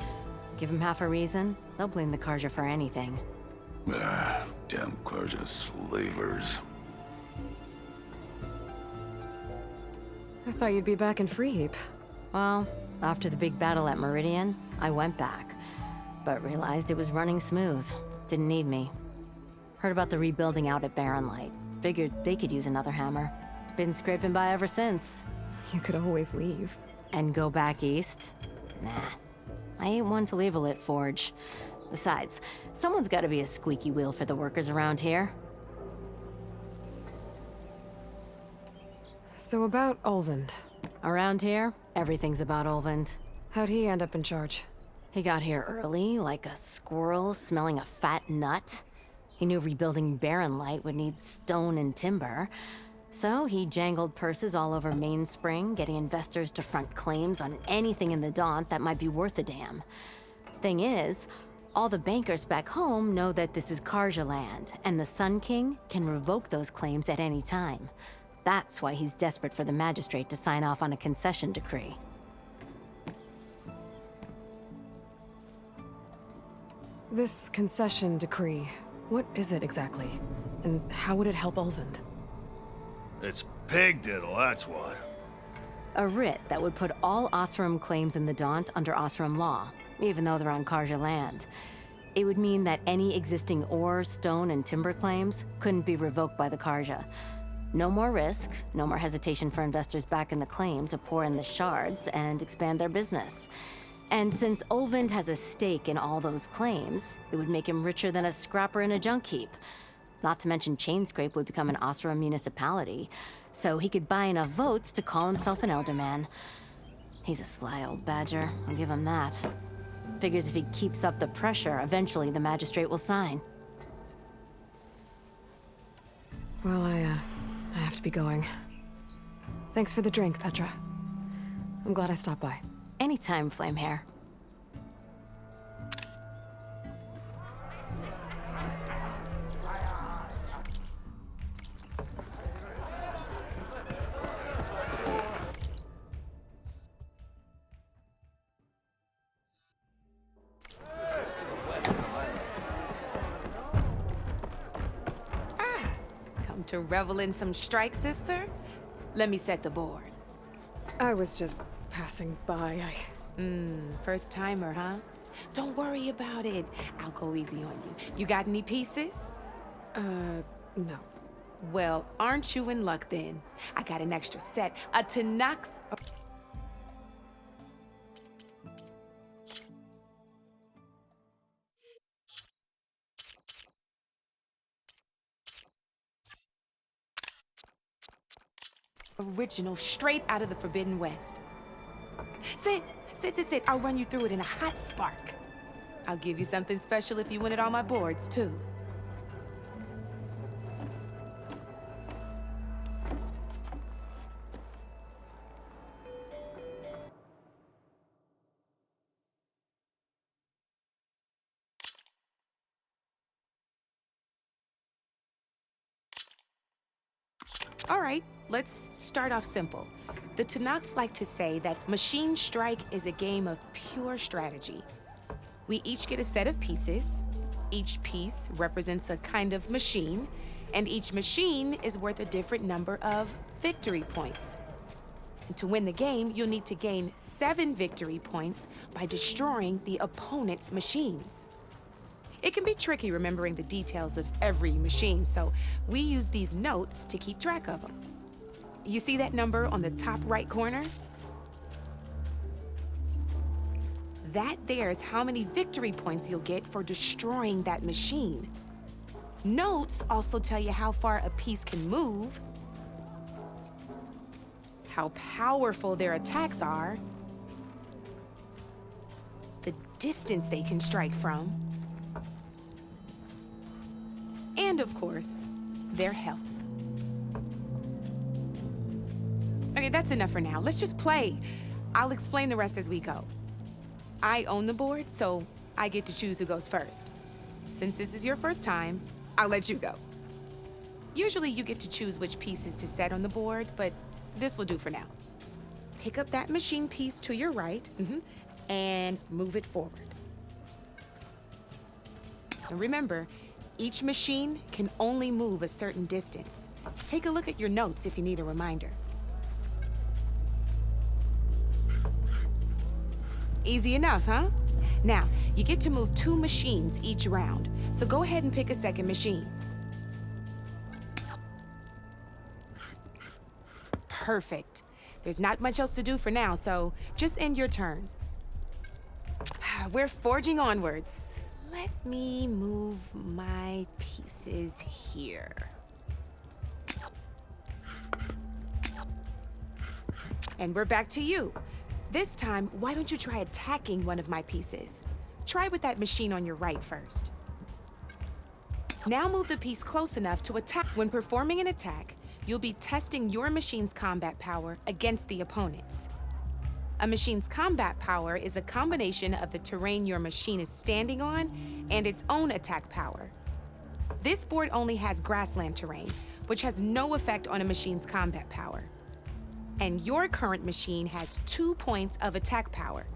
Give him half a reason, they'll blame the Karja for anything. Ah, damn Karja slavers. I thought you'd be back in Freeheap. Well, after the big battle at Meridian, I went back. But realized it was running smooth. Didn't need me. Heard about the rebuilding out at Barren Light. Figured they could use another hammer. Been scraping by ever since. You could always leave. And go back east? Nah. I ain't one to leave a lit forge. Besides, someone's gotta be a squeaky wheel for the workers around here. So about Olvind. Around here, everything's about Olvind. How'd he end up in charge? He got here early, like a squirrel smelling a fat nut. He knew rebuilding Barren Light would need stone and timber. So he jangled purses all over Mainspring, getting investors to front claims on anything in the Daunt that might be worth a damn. Thing is, all the bankers back home know that this is Karja land, and the Sun King can revoke those claims at any time. That's why he's desperate for the magistrate to sign off on a concession decree. This concession decree, what is it exactly? And how would it help Olvind? It's pig diddle, that's what. A writ that would put all Osram claims in the Daunt under Osram law, even though they're on Karja land. It would mean that any existing ore, stone, and timber claims couldn't be revoked by the Karja. No more risk, no more hesitation for investors back in the claim to pour in the shards and expand their business. And since Olvind has a stake in all those claims, it would make him richer than a scrapper in a junk heap. Not to mention Chainscrape would become an Osram municipality, so he could buy enough votes to call himself an elderman. He's a sly old badger, I'll give him that. Figures if he keeps up the pressure, eventually the magistrate will sign. Well, I have to be going. Thanks for the drink, Petra. I'm glad I stopped by. Anytime, Flamehair. To revel in some strike, sister? Let me set the board. I was just passing by. First timer, huh? Don't worry about it. I'll go easy on you. You got any pieces? No. Well, aren't you in luck then? I got an extra set, a Tanakh. Original, straight out of the Forbidden West. Sit. I'll run you through it in a hot spark. I'll give you something special if you win it on my boards, too. All right, let's start off simple. The Tanakh like to say that Machine Strike is a game of pure strategy. We each get a set of pieces. Each piece represents a kind of machine, and each machine is worth a different number of victory points. And to win the game, you'll need to gain 7 victory points by destroying the opponent's machines. It can be tricky remembering the details of every machine, so we use these notes to keep track of them. You see that number on the top right corner? That there is how many victory points you'll get for destroying that machine. Notes also tell you how far a piece can move, how powerful their attacks are, the distance they can strike from, and of course, their health. Okay, that's enough for now. Let's just play. I'll explain the rest as we go. I own the board, so I get to choose who goes first. Since this is your first time, I'll let you go. Usually you get to choose which pieces to set on the board, but this will do for now. Pick up that machine piece to your right, and move it forward. And remember, each machine can only move a certain distance. Take a look at your notes if you need a reminder. Easy enough, huh? Now, you get to move 2 machines each round, so go ahead and pick a second machine. Perfect. There's not much else to do for now, so just end your turn. We're forging onwards. Let me move my pieces here. And we're back to you. This time, why don't you try attacking one of my pieces? Try with that machine on your right first. Now move the piece close enough to attack. When performing an attack, you'll be testing your machine's combat power against the opponent's. A machine's combat power is a combination of the terrain your machine is standing on and its own attack power. This board only has grassland terrain, which has no effect on a machine's combat power. And your current machine has 2 points of attack power.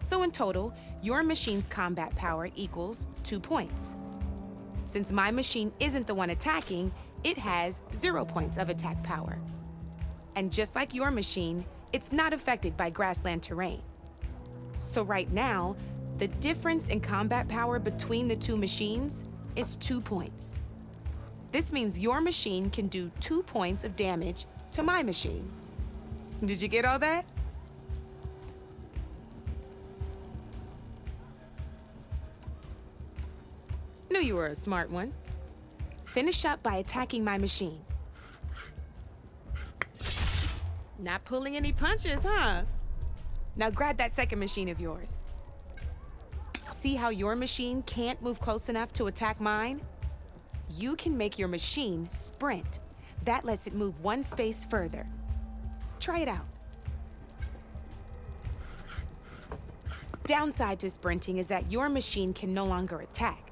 So in total, your machine's combat power equals 2 points. Since my machine isn't the one attacking, it has 0 points of attack power. And just like your machine, it's not affected by grassland terrain. So right now, the difference in combat power between the 2 machines is 2 points. This means your machine can do 2 points of damage to my machine. Did you get all that? Knew you were a smart one. Finish up by attacking my machine. Not pulling any punches, huh? Now grab that second machine of yours. See how your machine can't move close enough to attack mine? You can make your machine sprint. That lets it move one space further. Try it out. Downside to sprinting is that your machine can no longer attack.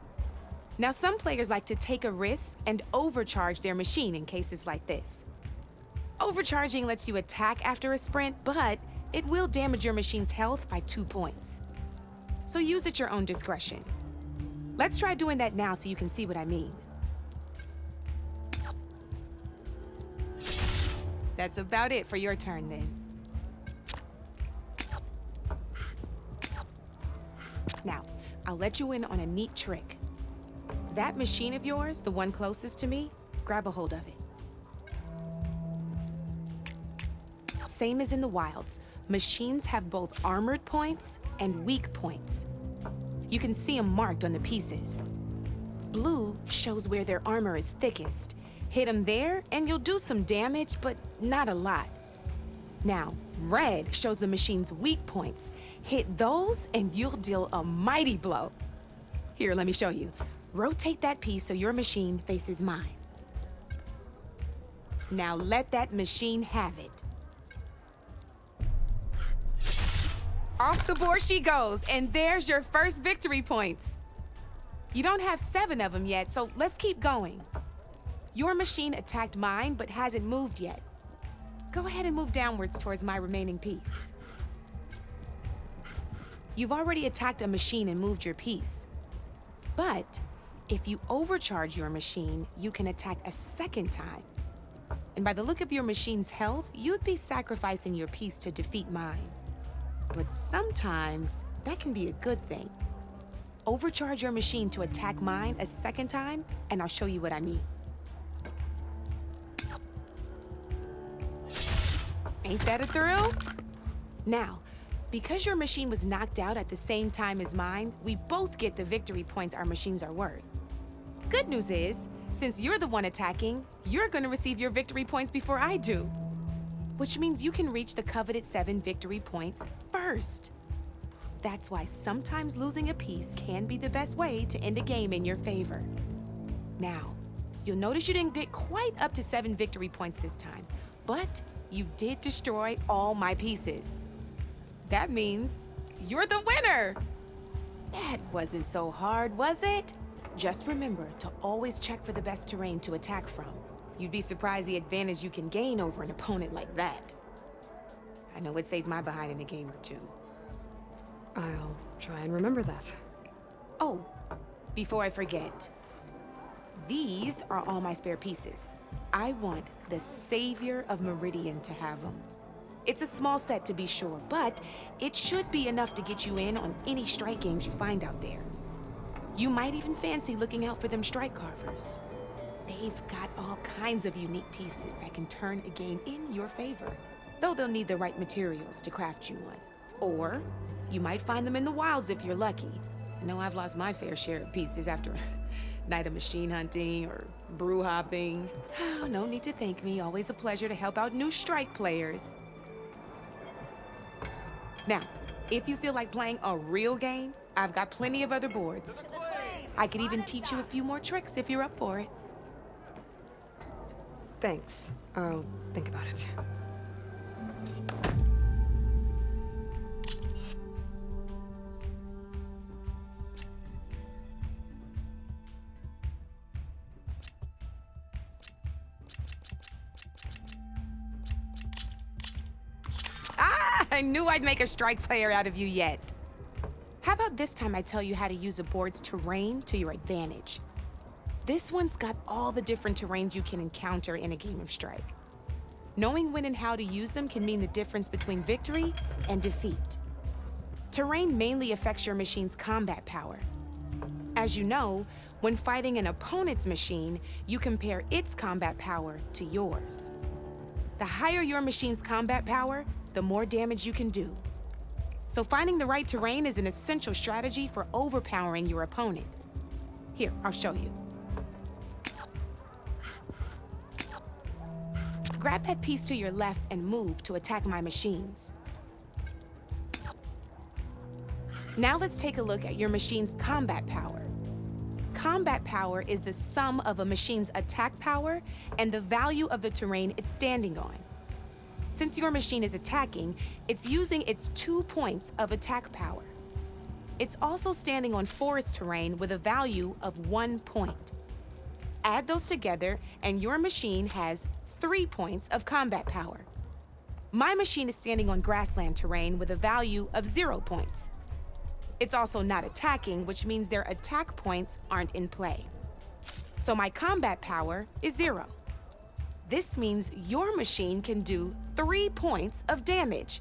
Now, some players like to take a risk and overcharge their machine in cases like this. Overcharging lets you attack after a sprint, but it will damage your machine's health by 2 points. So use at your own discretion. Let's try doing that now so you can see what I mean. That's about it for your turn then. Now, I'll let you in on a neat trick. That machine of yours, the one closest to me, grab a hold of it. Same as in the wilds, machines have both armored points and weak points. You can see them marked on the pieces. Blue shows where their armor is thickest. Hit them there and you'll do some damage, but not a lot. Now, red shows the machine's weak points. Hit those and you'll deal a mighty blow. Here, let me show you. Rotate that piece so your machine faces mine. Now let that machine have it. Off the board she goes, and there's your first victory points. You don't have 7 of them yet, so let's keep going. Your machine attacked mine, but hasn't moved yet. Go ahead and move downwards towards my remaining piece. You've already attacked a machine and moved your piece. But if you overcharge your machine, you can attack a second time. And by the look of your machine's health, you'd be sacrificing your piece to defeat mine. But sometimes that can be a good thing. Overcharge your machine to attack mine a second time, and I'll show you what I mean. Ain't that a thrill? Now, because your machine was knocked out at the same time as mine, we both get the victory points our machines are worth. Good news is, since you're the one attacking, you're gonna receive your victory points before I do. Which means you can reach the coveted 7 victory points first. That's why sometimes losing a piece can be the best way to end a game in your favor. Now, you'll notice you didn't get quite up to 7 victory points this time, but you did destroy all my pieces. That means you're the winner! That wasn't so hard, was it? Just remember to always check for the best terrain to attack from. You'd be surprised the advantage you can gain over an opponent like that. I know it saved my behind in a game or two. I'll try and remember that. Oh, before I forget, these are all my spare pieces. I want the Savior of Meridian to have them. It's a small set to be sure, but it should be enough to get you in on any strike games you find out there. You might even fancy looking out for them strike carvers. They've got all kinds of unique pieces that can turn a game in your favor, though they'll need the right materials to craft you one. Or you might find them in the wilds if you're lucky. I know I've lost my fair share of pieces after a night of machine hunting or brew hopping. Oh, no need to thank me. Always a pleasure to help out new strike players. Now, if you feel like playing a real game, I've got plenty of other boards. I could even teach you a few more tricks if you're up for it. Thanks. I'll think about it. I knew I'd make a strike player out of you yet. How about this time I tell you how to use a board's terrain to your advantage? This one's got all the different terrains you can encounter in a game of Strike. Knowing when and how to use them can mean the difference between victory and defeat. Terrain mainly affects your machine's combat power. As you know, when fighting an opponent's machine, you compare its combat power to yours. The higher your machine's combat power, the more damage you can do. So finding the right terrain is an essential strategy for overpowering your opponent. Here, I'll show you. Grab that piece to your left and move to attack my machines. Now let's take a look at your machine's combat power. Combat power is the sum of a machine's attack power and the value of the terrain it's standing on. Since your machine is attacking, it's using its 2 points of attack power. It's also standing on forest terrain with a value of 1 point. Add those together, and your machine has 3 points of combat power. My machine is standing on grassland terrain with a value of 0 points. It's also not attacking, which means their attack points aren't in play. So my combat power is 0. This means your machine can do 3 points of damage.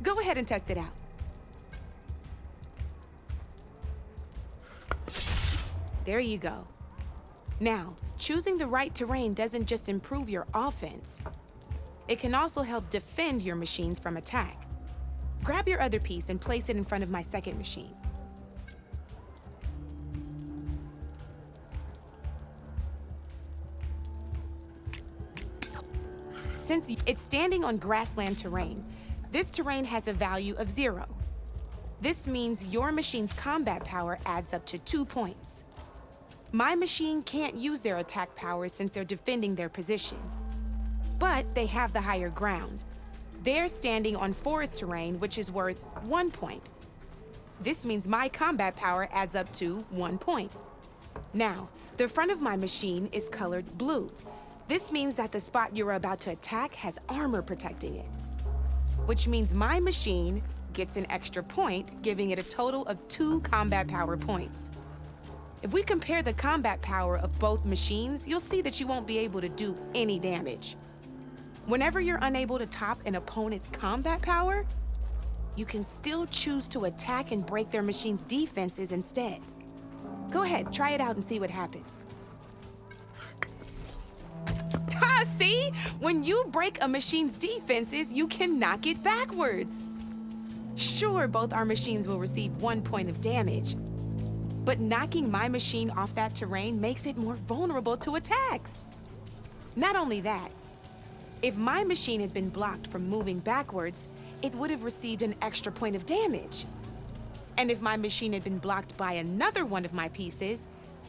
Go ahead and test it out. There you go. Now, choosing the right terrain doesn't just improve your offense. It can also help defend your machines from attack. Grab your other piece and place it in front of my second machine. Since it's standing on grassland terrain, this terrain has a value of 0. This means your machine's combat power adds up to 2 points. My machine can't use their attack powers since they're defending their position. But they have the higher ground. They're standing on forest terrain, which is worth 1 point. This means my combat power adds up to 1 point. Now, the front of my machine is colored blue. This means that the spot you're about to attack has armor protecting it, which means my machine gets an extra point, giving it a total of 2 combat power points. If we compare the combat power of both machines, you'll see that you won't be able to do any damage. Whenever you're unable to top an opponent's combat power, you can still choose to attack and break their machine's defenses instead. Go ahead, try it out and see what happens. Ha, see? When you break a machine's defenses, you can knock it backwards. Sure, both our machines will receive 1 point of damage, but knocking my machine off that terrain makes it more vulnerable to attacks. Not only that, if my machine had been blocked from moving backwards, it would have received an extra point of damage. And if my machine had been blocked by another one of my pieces,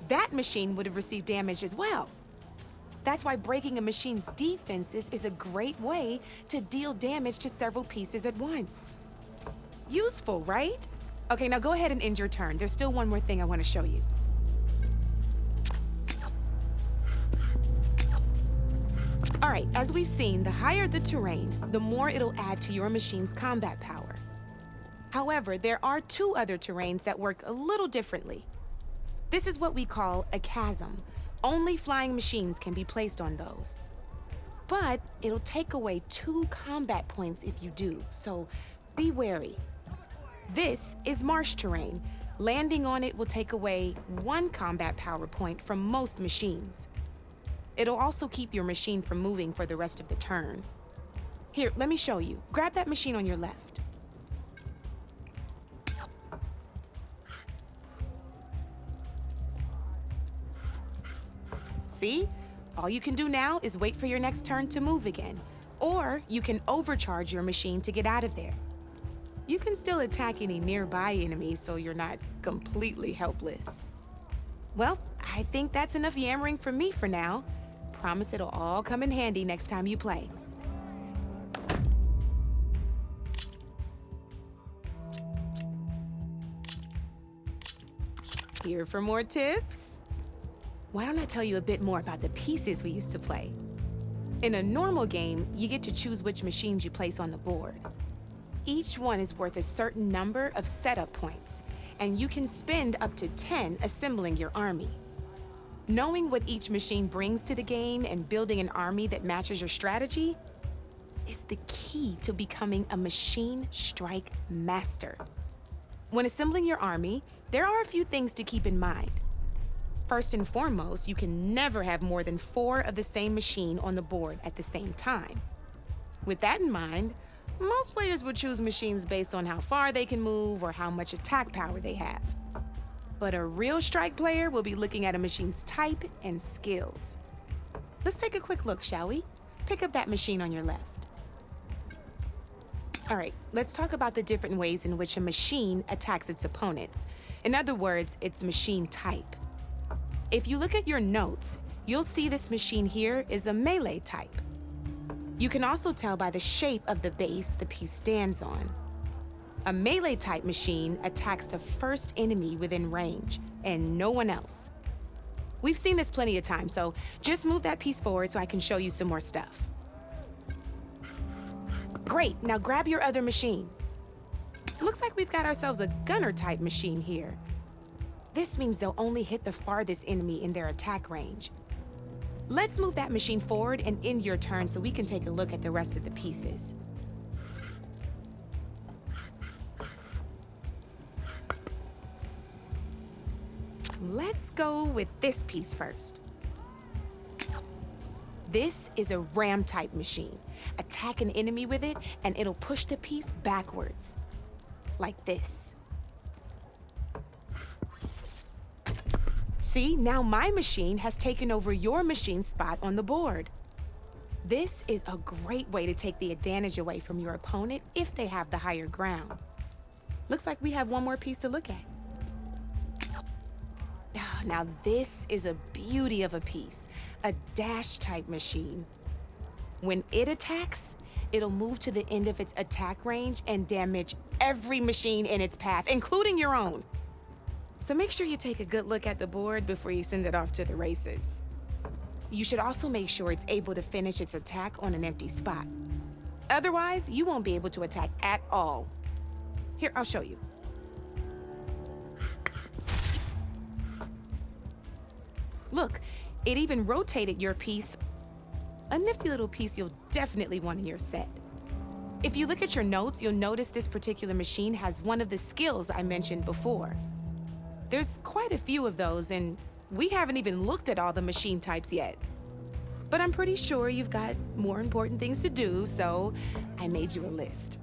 that machine would have received damage as well. That's why breaking a machine's defenses is a great way to deal damage to several pieces at once. Useful, right? Okay, now go ahead and end your turn. There's still one more thing I want to show you. All right, as we've seen, the higher the terrain, the more it'll add to your machine's combat power. However, there are 2 other terrains that work a little differently. This is what we call a chasm. Only flying machines can be placed on those. But it'll take away 2 combat points if you do, so be wary. This is marsh terrain. Landing on it will take away 1 combat power point from most machines. It'll also keep your machine from moving for the rest of the turn. Here, let me show you. Grab that machine on your left. See? All you can do now is wait for your next turn to move again. Or you can overcharge your machine to get out of there. You can still attack any nearby enemies so you're not completely helpless. Well, I think that's enough yammering from me for now. Promise it'll all come in handy next time you play. Here for more tips? Why don't I tell you a bit more about the pieces we used to play? In a normal game, you get to choose which machines you place on the board. Each one is worth a certain number of setup points, and you can spend up to 10 assembling your army. Knowing what each machine brings to the game and building an army that matches your strategy is the key to becoming a machine strike master. When assembling your army, there are a few things to keep in mind. First and foremost, you can never have more than 4 of the same machine on the board at the same time. With that in mind, most players would choose machines based on how far they can move or how much attack power they have. But a real strike player will be looking at a machine's type and skills. Let's take a quick look, shall we? Pick up that machine on your left. All right, let's talk about the different ways in which a machine attacks its opponents. In other words, its machine type. If you look at your notes, you'll see this machine here is a melee type. You can also tell by the shape of the base the piece stands on. A melee type machine attacks the first enemy within range, and no one else. We've seen this plenty of times, so just move that piece forward so I can show you some more stuff. Great, now grab your other machine. Looks like we've got ourselves a gunner type machine here. This means they'll only hit the farthest enemy in their attack range. Let's move that machine forward and end your turn so we can take a look at the rest of the pieces. Let's go with this piece first. This is a ram-type machine. Attack an enemy with it, and it'll push the piece backwards. Like this. See, now my machine has taken over your machine's spot on the board. This is a great way to take the advantage away from your opponent if they have the higher ground. Looks like we have one more piece to look at. Now this is a beauty of a piece, a dash-type machine. When it attacks, it'll move to the end of its attack range and damage every machine in its path, including your own. So make sure you take a good look at the board before you send it off to the races. You should also make sure it's able to finish its attack on an empty spot. Otherwise, you won't be able to attack at all. Here, I'll show you. Look, it even rotated your piece. A nifty little piece you'll definitely want in your set. If you look at your notes, you'll notice this particular machine has one of the skills I mentioned before. There's quite a few of those, and we haven't even looked at all the machine types yet. But I'm pretty sure you've got more important things to do, so I made you a list.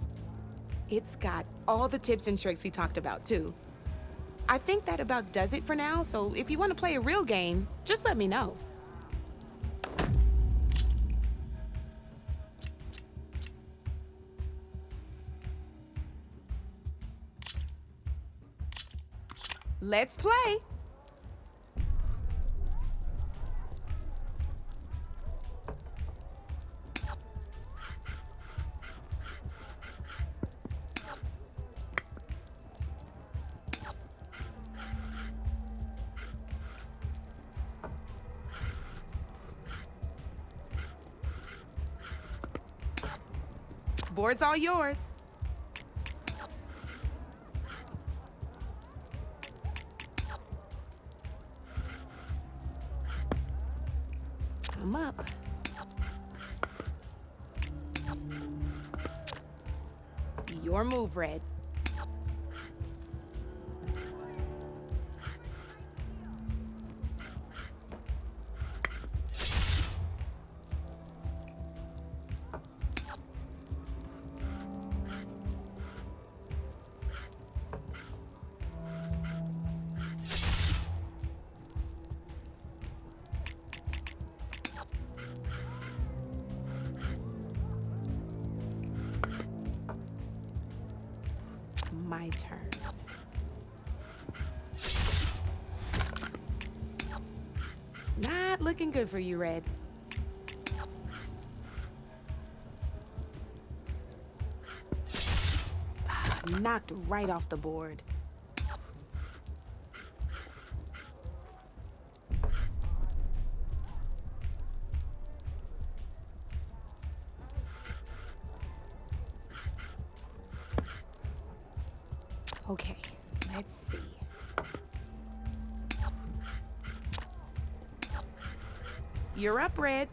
It's got all the tips and tricks we talked about, too. I think that about does it for now, so if you want to play a real game, just let me know. Let's play! Board's all yours. Come up. Your move, Red. My turn. Not looking good for you, Red. Knocked right off the board. Okay, let's see. You're up, Red.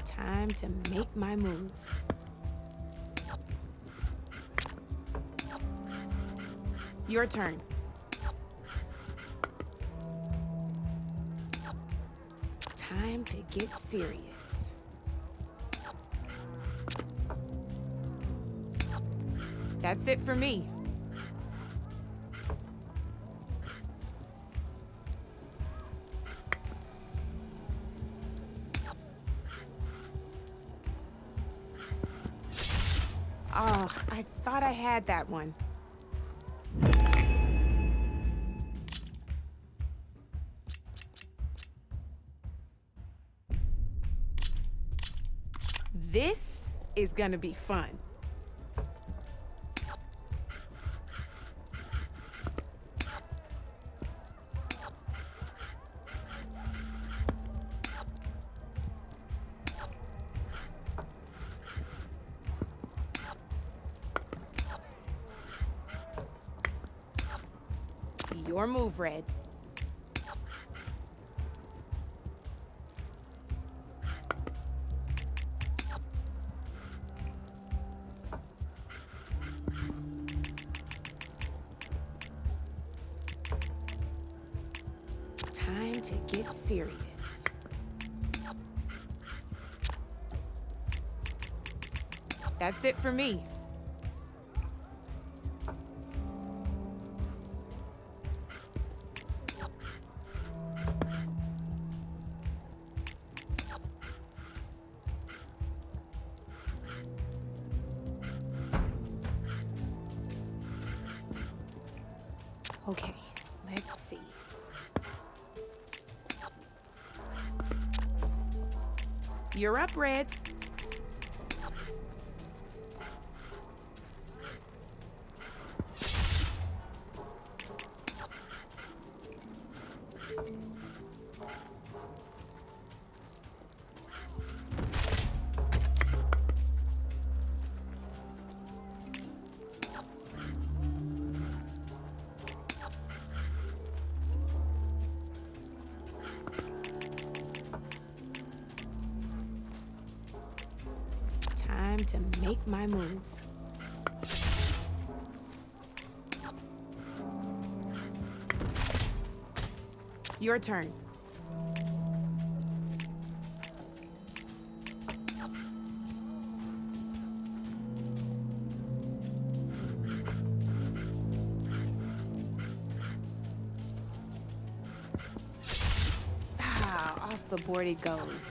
Time to make my move. Your turn. Time to get serious. That's it for me. Oh, I thought I had that one. This is gonna be fun. Your move, Red. Time to get serious. That's it for me. Okay, let's see. You're up, Red. Time to make my move. Your turn. Ah, off the board it goes.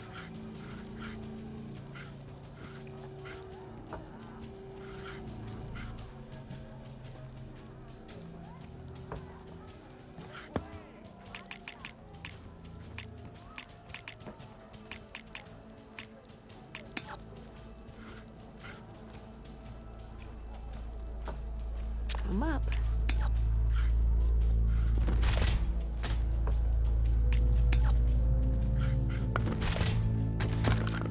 I'm up.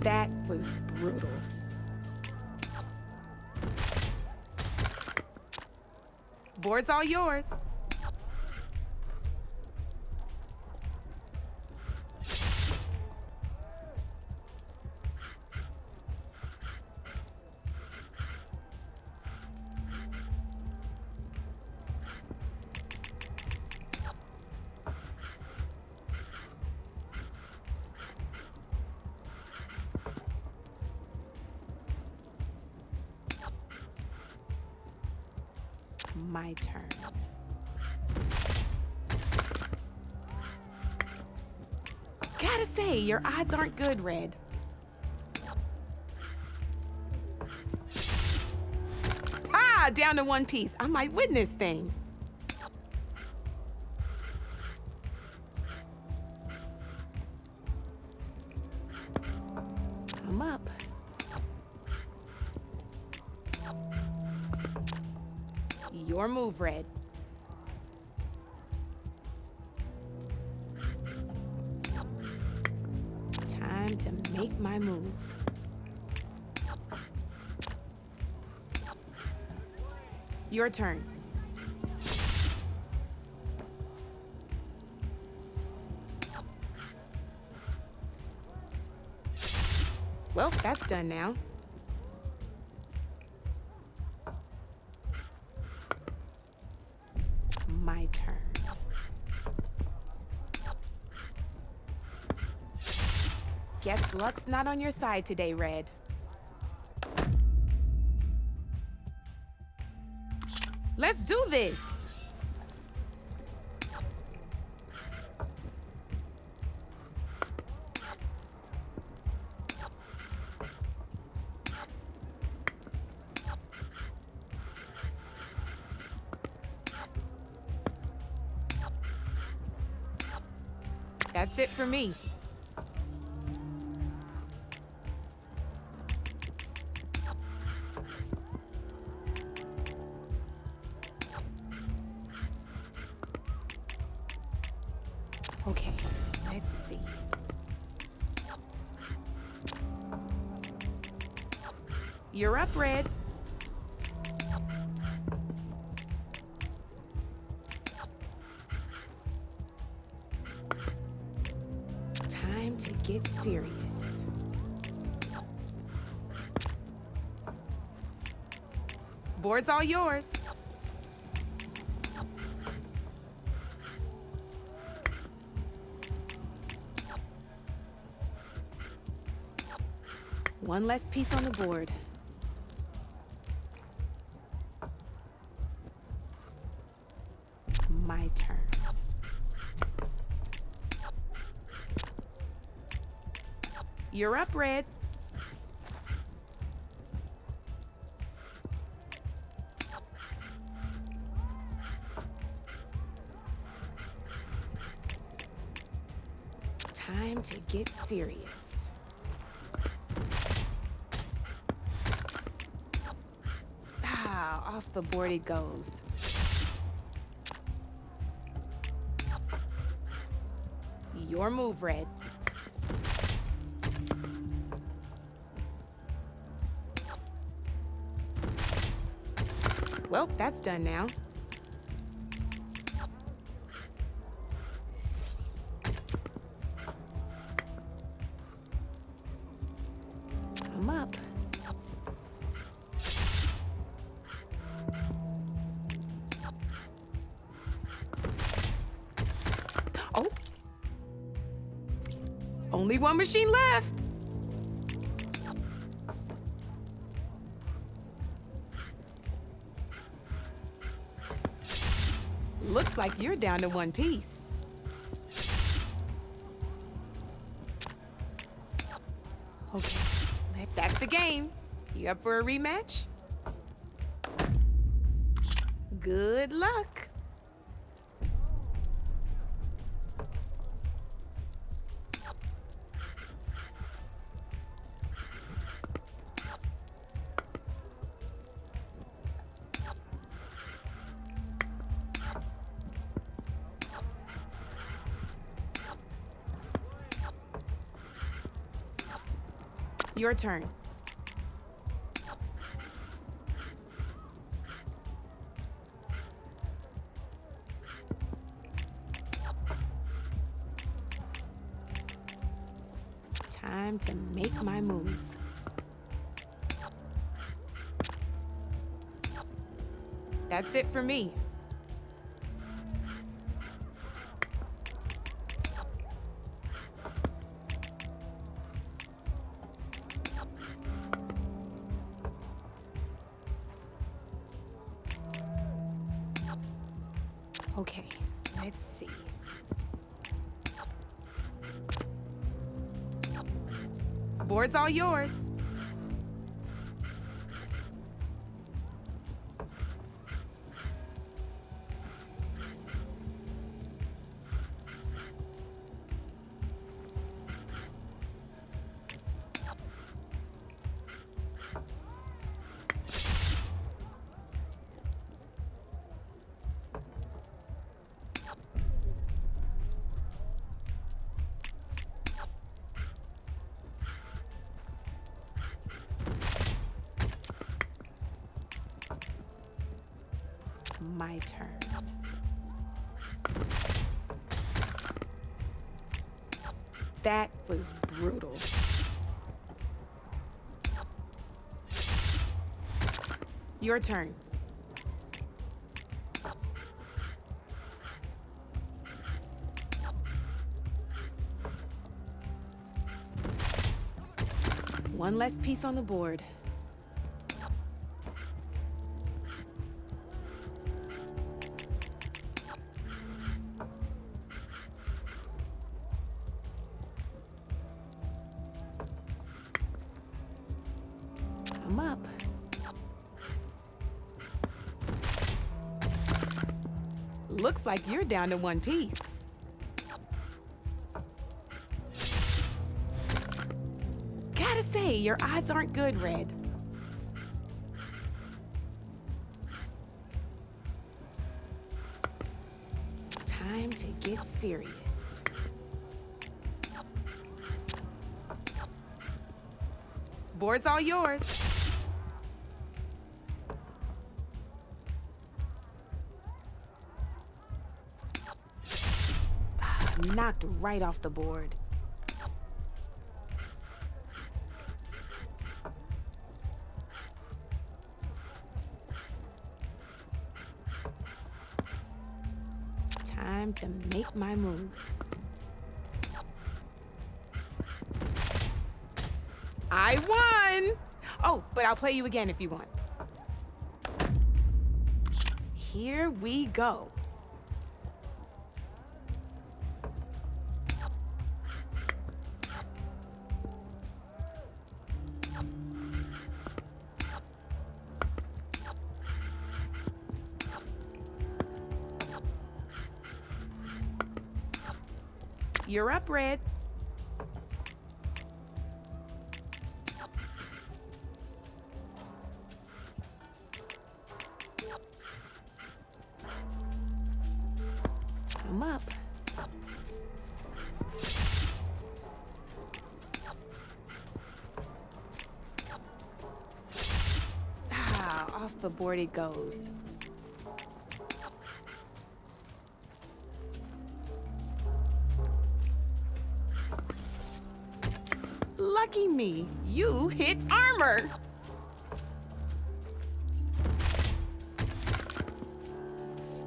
That was brutal. Board's all yours. My turn. Gotta say, your odds aren't good, Red. Ah, down to one piece. I might win this thing. I'm up. Your move, Red. Time to make my move. Your turn. Well, that's done now. My turn. Guess luck's not on your side today, Red. Let's do this! That's it for me. Okay, let's see. You're up, Red. Time to get serious. Board's all yours. One less piece on the board. My turn. You're up, Red. Time to get serious. Ah, off the board it goes. Your move, Red. Well, that's done now. I'm up. Oh. Only one machine left. Looks like you're down to one piece. Okay, that's the game. You up for a rematch? Good luck. Your turn. Time to make my move. That's it for me. Okay, let's see. Board's all yours. My turn. That was brutal. Your turn. One less piece on the board. I'm up. Looks like you're down to one piece. Gotta say, your odds aren't good, Red. Time to get serious. Board's all yours. Knocked right off the board. Time to make my move. I won! Oh, but I'll play you again if you want. Here we go. You're up, Red. I'm up. Ah, off the board it goes. Lucky me, you hit armor.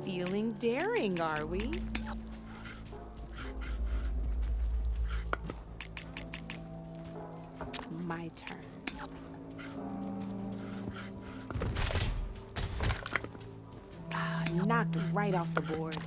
Feeling daring, are we? My turn. Ah, knocked right off the board.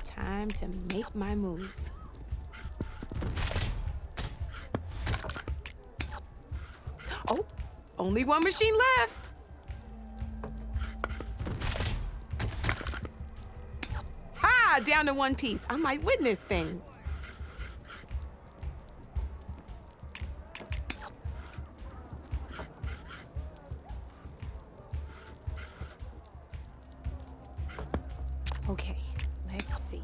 Time to make my move. Oh, only one machine left. Ha! Down to one piece. I might win this thing. Okay, let's see.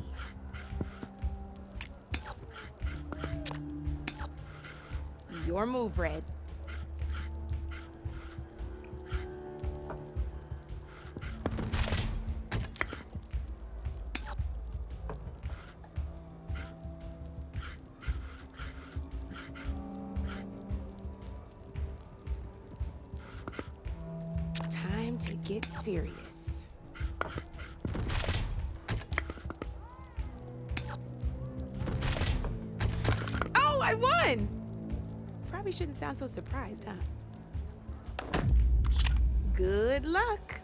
Your move, Red. Time to get serious. Oh, I won! Probably shouldn't sound so surprised, huh? Good luck.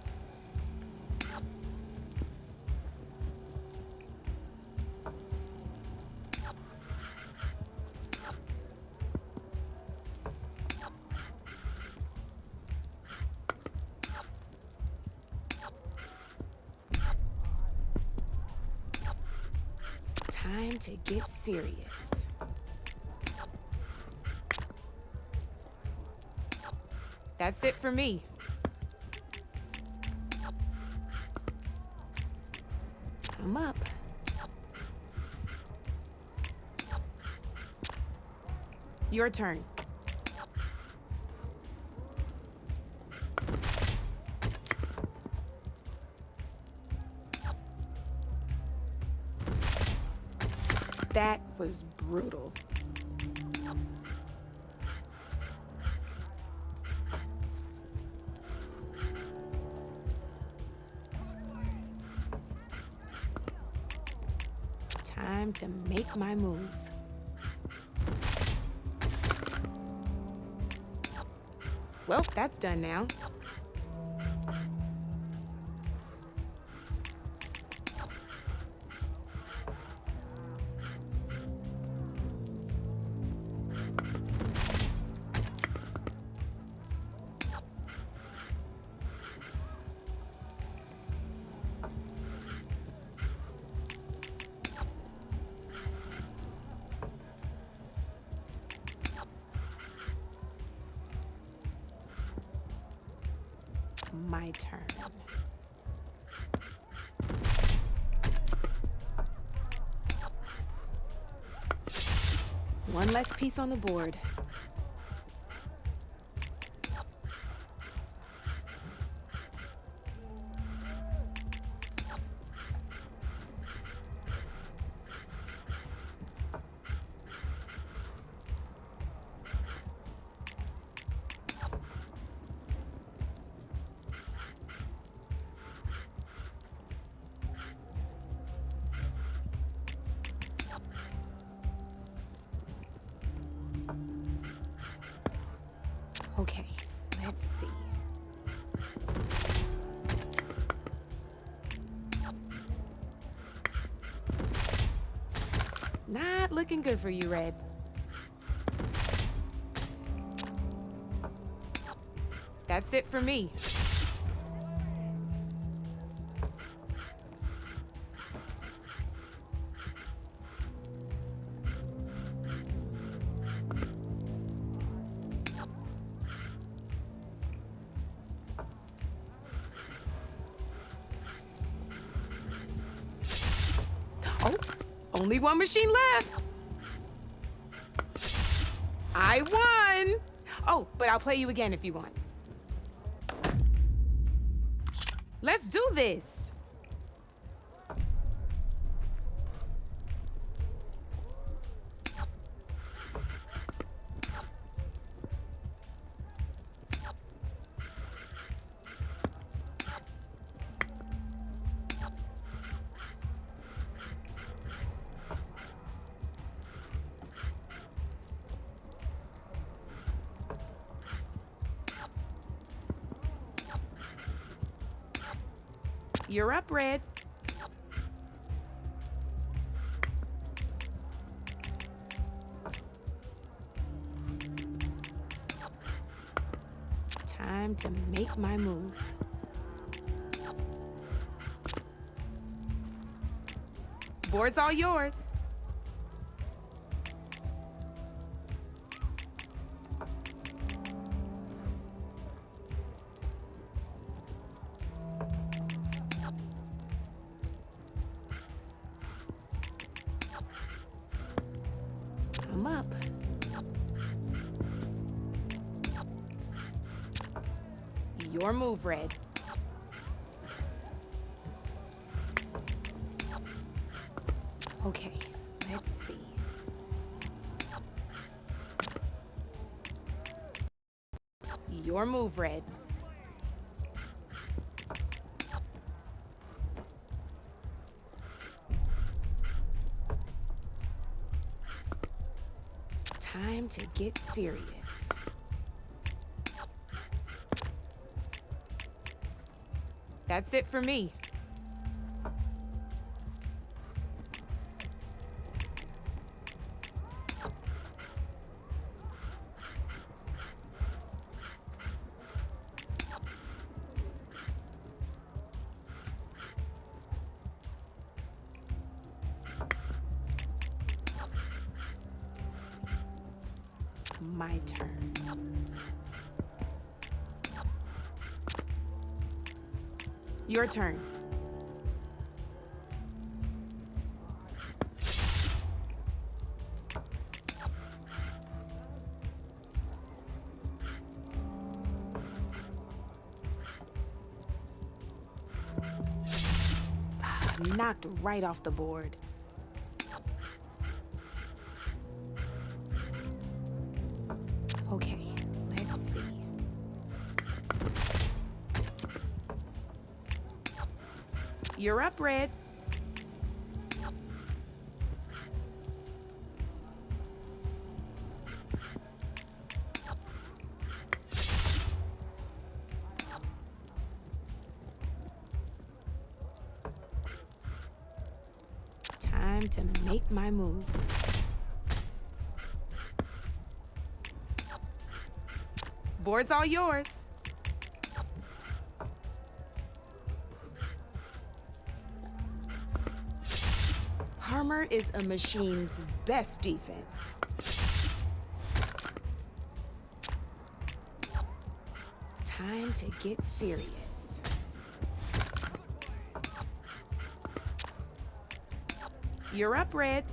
Time to get serious. That's it for me. I'm up. Your turn. That was brutal. Time to make my move. Well, that's done now. My turn. One less piece on the board. Okay, let's see. Not looking good for you, Red. That's it for me. Oh, only one machine left. I won. Oh, but I'll play you again if you want. Let's do this. You're up, Red. Time to make my move. Board's all yours. I'm up. Your move, Red. Okay, let's see. Your move, Red. Time to get serious. That's it for me. My turn. Your turn. Knocked right off the board. Okay, let's see. You're up, Red. Time to make my move. Board's all yours. Armor is a machine's best defense. Time to get serious. You're up, Red.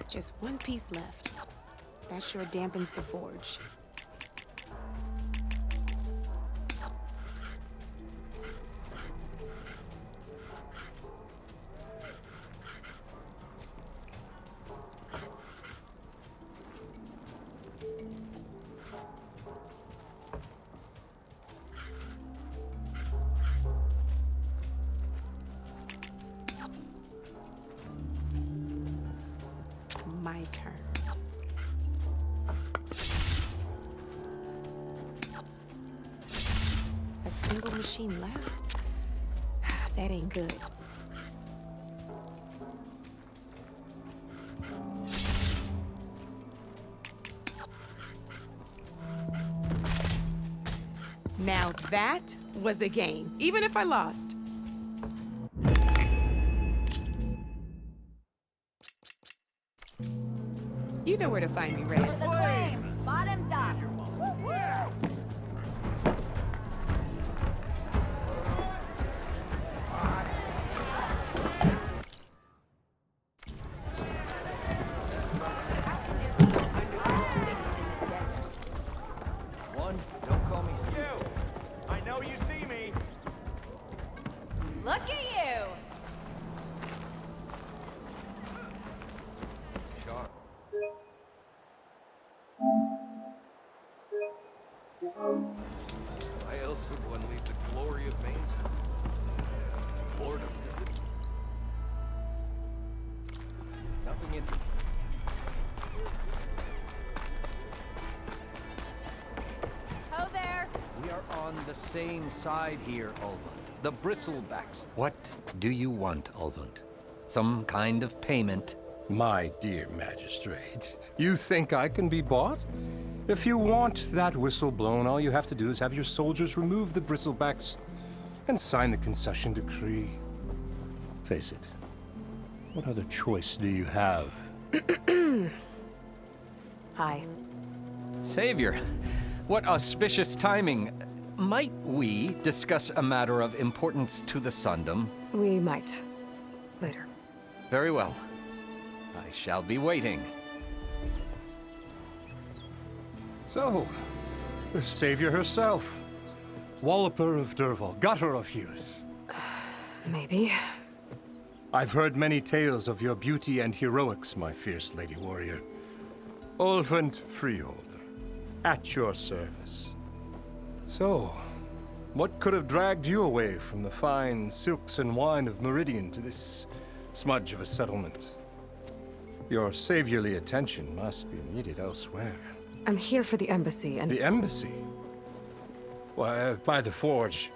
Just one piece left. That sure dampens the forge. My turn. A single machine left? That ain't good. Now that was a game, even if I lost. You know where to find me, Red. For the claim. Bottoms up. One, don't call me Steve. I know you see me. Look at you! Sharp. Why else would one leave the glory of Maine? Boredom. Nothing in. Ho there. We are on the same side here, Ulvund. The bristlebacks. What do you want, Ulvund? Some kind of payment? My dear magistrate, you think I can be bought? If you want that whistle blown, all you have to do is have your soldiers remove the bristlebacks and sign the concession decree. Face it, what other choice do you have? Hi. Savior, what auspicious timing. Might we discuss a matter of importance to the Sundom? We might. Later. Very well. I shall be waiting. So, the savior herself. Walloper of Derval, gutter of youth. Maybe. I've heard many tales of your beauty and heroics, my fierce lady warrior. Ulvund Freeholder, at your service. So, what could have dragged you away from the fine silks and wine of Meridian to this smudge of a settlement? Your saviorly attention must be needed elsewhere. I'm here for the embassy and... The embassy? Why, by the forge.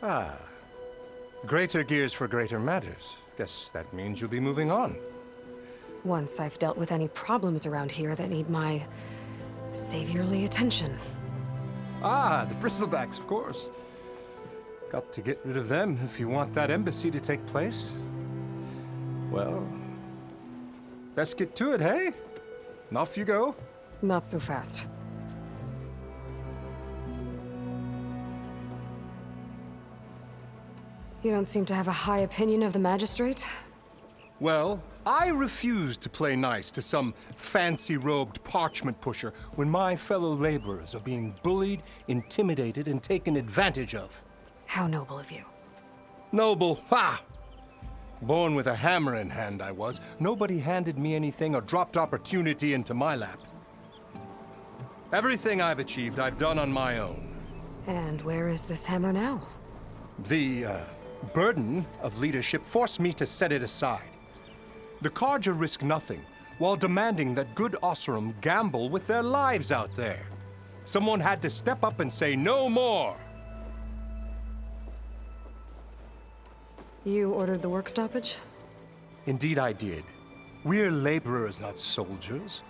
Ah. Greater gears for greater matters. Guess that means you'll be moving on. once I've dealt with any problems around here that need my saviorly attention. Ah, the bristlebacks, of course. Got to get rid of them if you want that embassy to take place. Well, let's get to it, hey? And off you go. Not so fast. You don't seem to have a high opinion of the magistrate? Well, I refuse to play nice to some fancy-robed parchment pusher when my fellow laborers are being bullied, intimidated, and taken advantage of. How noble of you. Noble, ha! Born with a hammer in hand, I was. Nobody handed me anything or dropped opportunity into my lap. Everything I've achieved, I've done on my own. And where is this hammer now? The, burden of leadership forced me to set it aside. The Carja risk nothing, while demanding that good Osram gamble with their lives out there. Someone had to step up and say no more. You ordered the work stoppage? Indeed I did. We're laborers, not soldiers.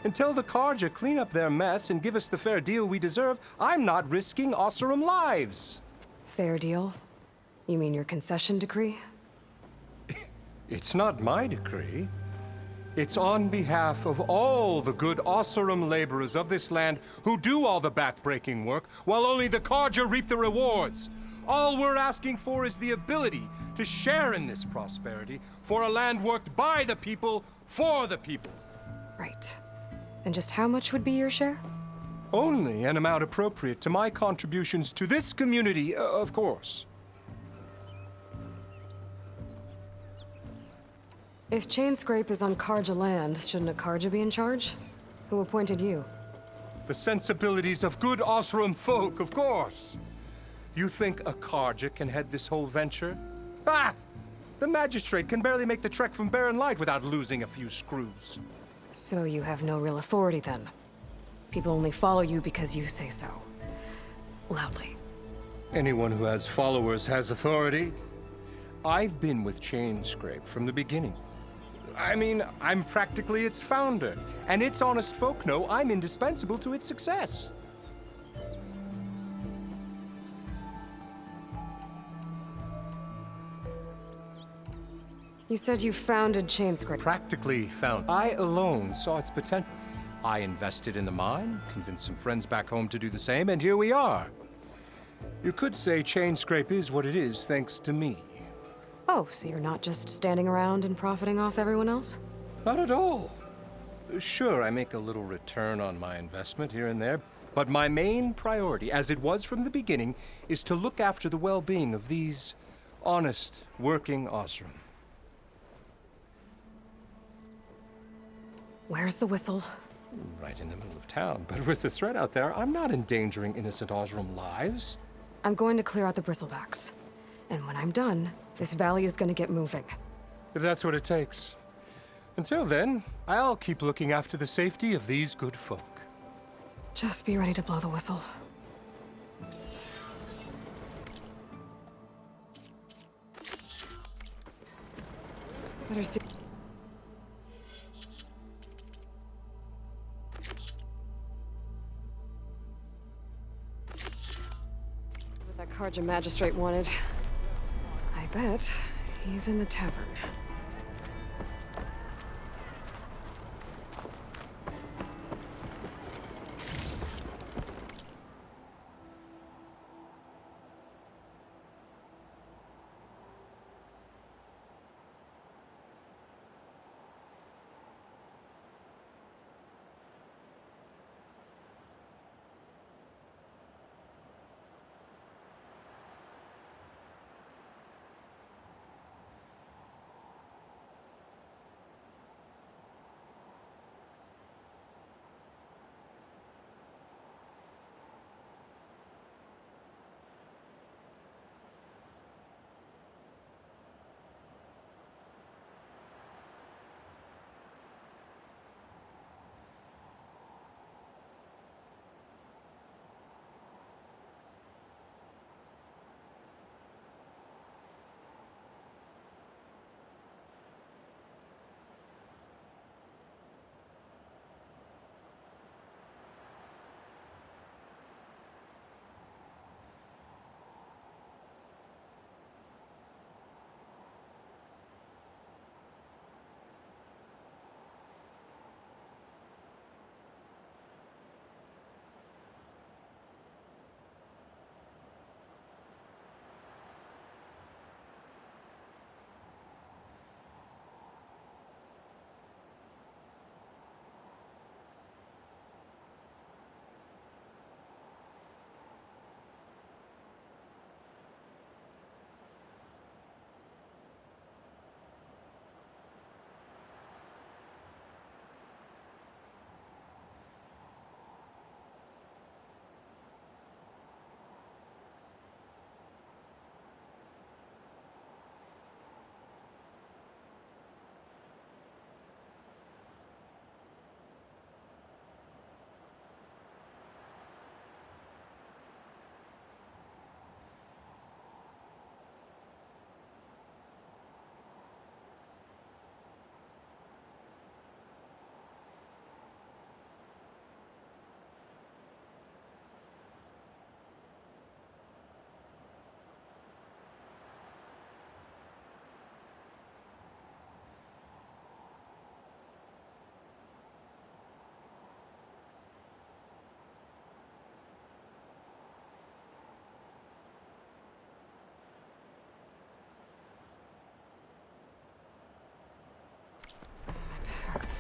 Until the Carja clean up their mess and give us the fair deal we deserve, I'm not risking Osram lives. Fair deal? You mean your concession decree? It's not my decree. It's on behalf of all the good Osram laborers of this land who do all the back-breaking work, while only the Carja reap the rewards. All we're asking for is the ability to share in this prosperity for a land worked by the people, for the people. Right. And just how much would be your share? Only an amount appropriate to my contributions to this community, of course. If Chainscrape is on Carja land, shouldn't a Carja be in charge? Who appointed you? The sensibilities of good Osram folk, of course. You think a Carja can head this whole venture? Ah! The magistrate can barely make the trek from Barren Light without losing a few screws. So you have no real authority then? People only follow you because you say so. Loudly. Anyone who has followers has authority. I've been with Chainscrape from the beginning. I mean, I'm practically its founder, and its honest folk know I'm indispensable to its success. You said you founded Chainscrape. Practically found. I alone saw its potential. I invested in the mine, convinced some friends back home to do the same, and here we are. You could say Chainscrape is what it is thanks to me. Oh, so you're not just standing around and profiting off everyone else? Not at all. Sure, I make a little return on my investment here and there, but my main priority, as it was from the beginning, is to look after the well-being of these honest, working Osram. Where's the whistle? Right in the middle of town, but with the threat out there, I'm not endangering innocent Osram lives. I'm going to clear out the bristlebacks. And when I'm done, this valley is going to get moving. If that's what it takes. Until then, I'll keep looking after the safety of these good folk. Just be ready to blow the whistle. Better see. What that Carja magistrate wanted. I bet he's in the tavern.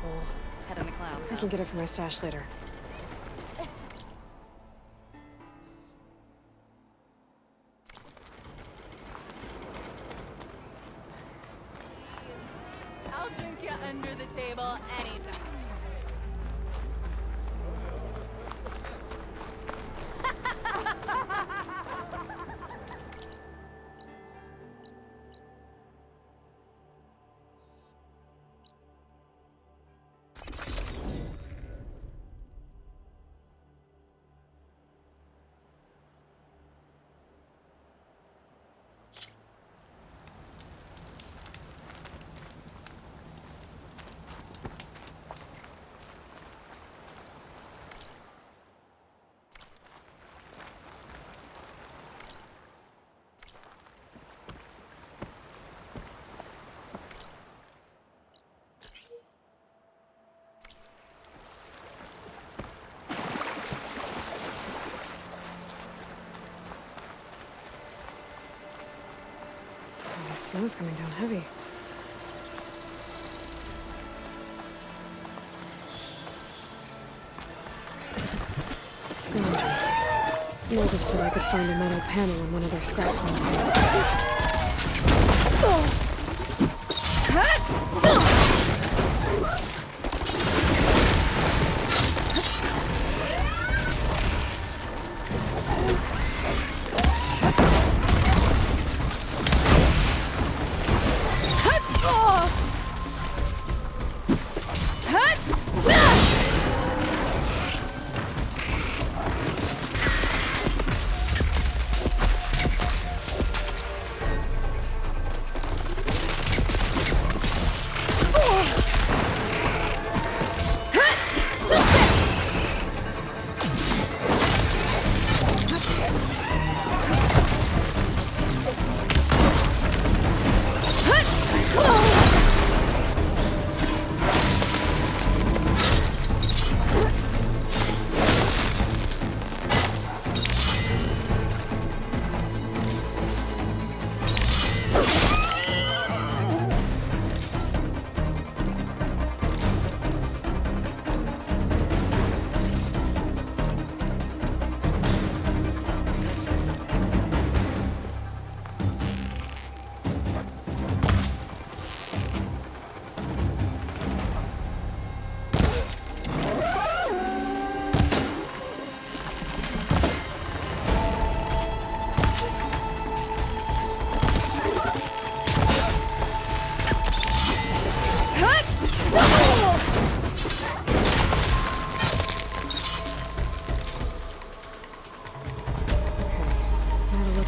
full. Head in the clouds. I can get it from my stash later. I'll drink you under the table anytime. The snow's coming down heavy. Scroungers. Moldov said I could find a metal panel in one of their scrap piles.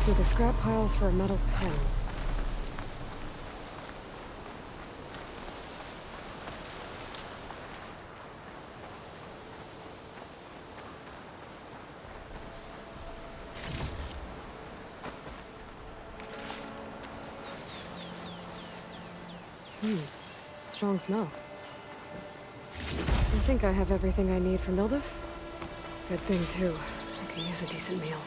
Through the scrap piles for a metal panel. Strong smell. I think I have everything I need for Mildev. Good thing, too. I could use a decent meal.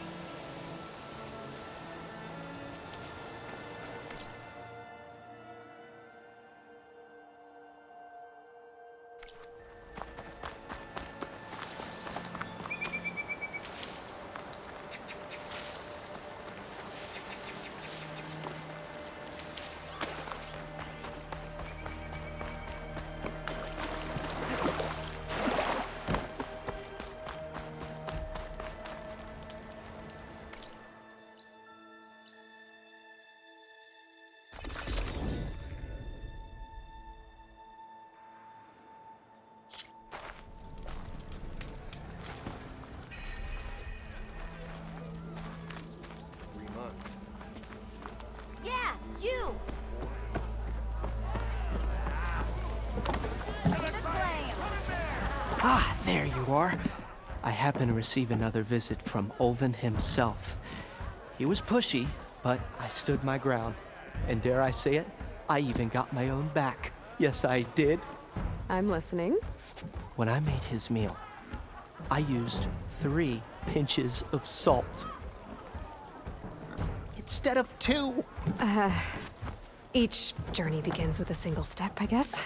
You! Ah, there you are. I happen to receive another visit from Ulvund himself. He was pushy, but I stood my ground. And dare I say it, I even got my own back. Yes, I did. I'm listening. When I made his meal, I used 3 pinches of salt. Instead of 2. Each journey begins with a single step, I guess.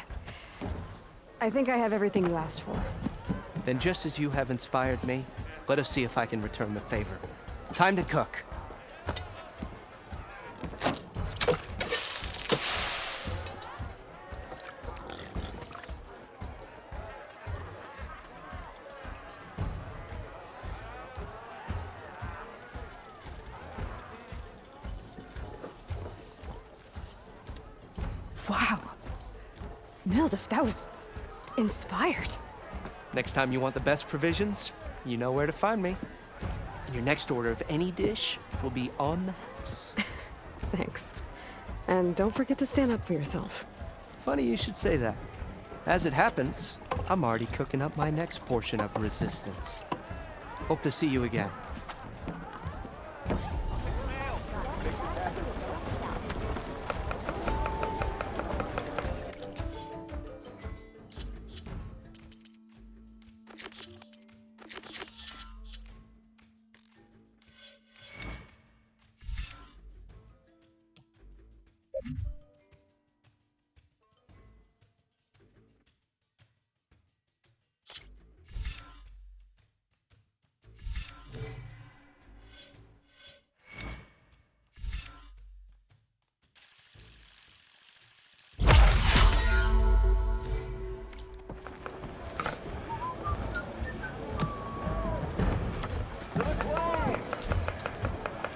I think I have everything you asked for. Then just as you have inspired me, let us see if I can return the favor. Time to cook. Wow. Mildef, that was inspired. Next time you want the best provisions, you know where to find me. And your next order of any dish will be on the house. Thanks. And don't forget to stand up for yourself. Funny you should say that. As it happens, I'm already cooking up my next portion of resistance. Hope to see you again.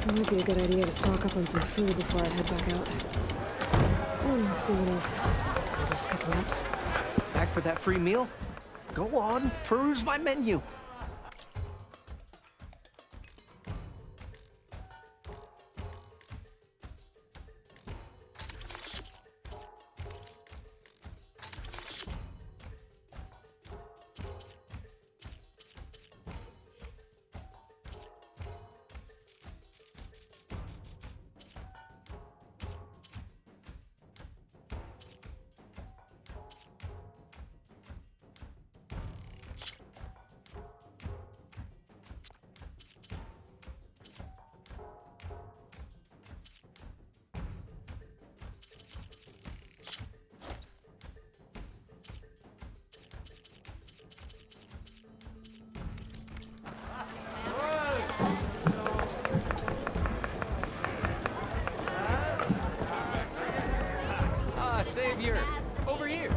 It might be a good idea to stock up on some food before I head back out. See what else others cooking up. Back for that free meal? Go on, peruse my menu. Savior! Over here!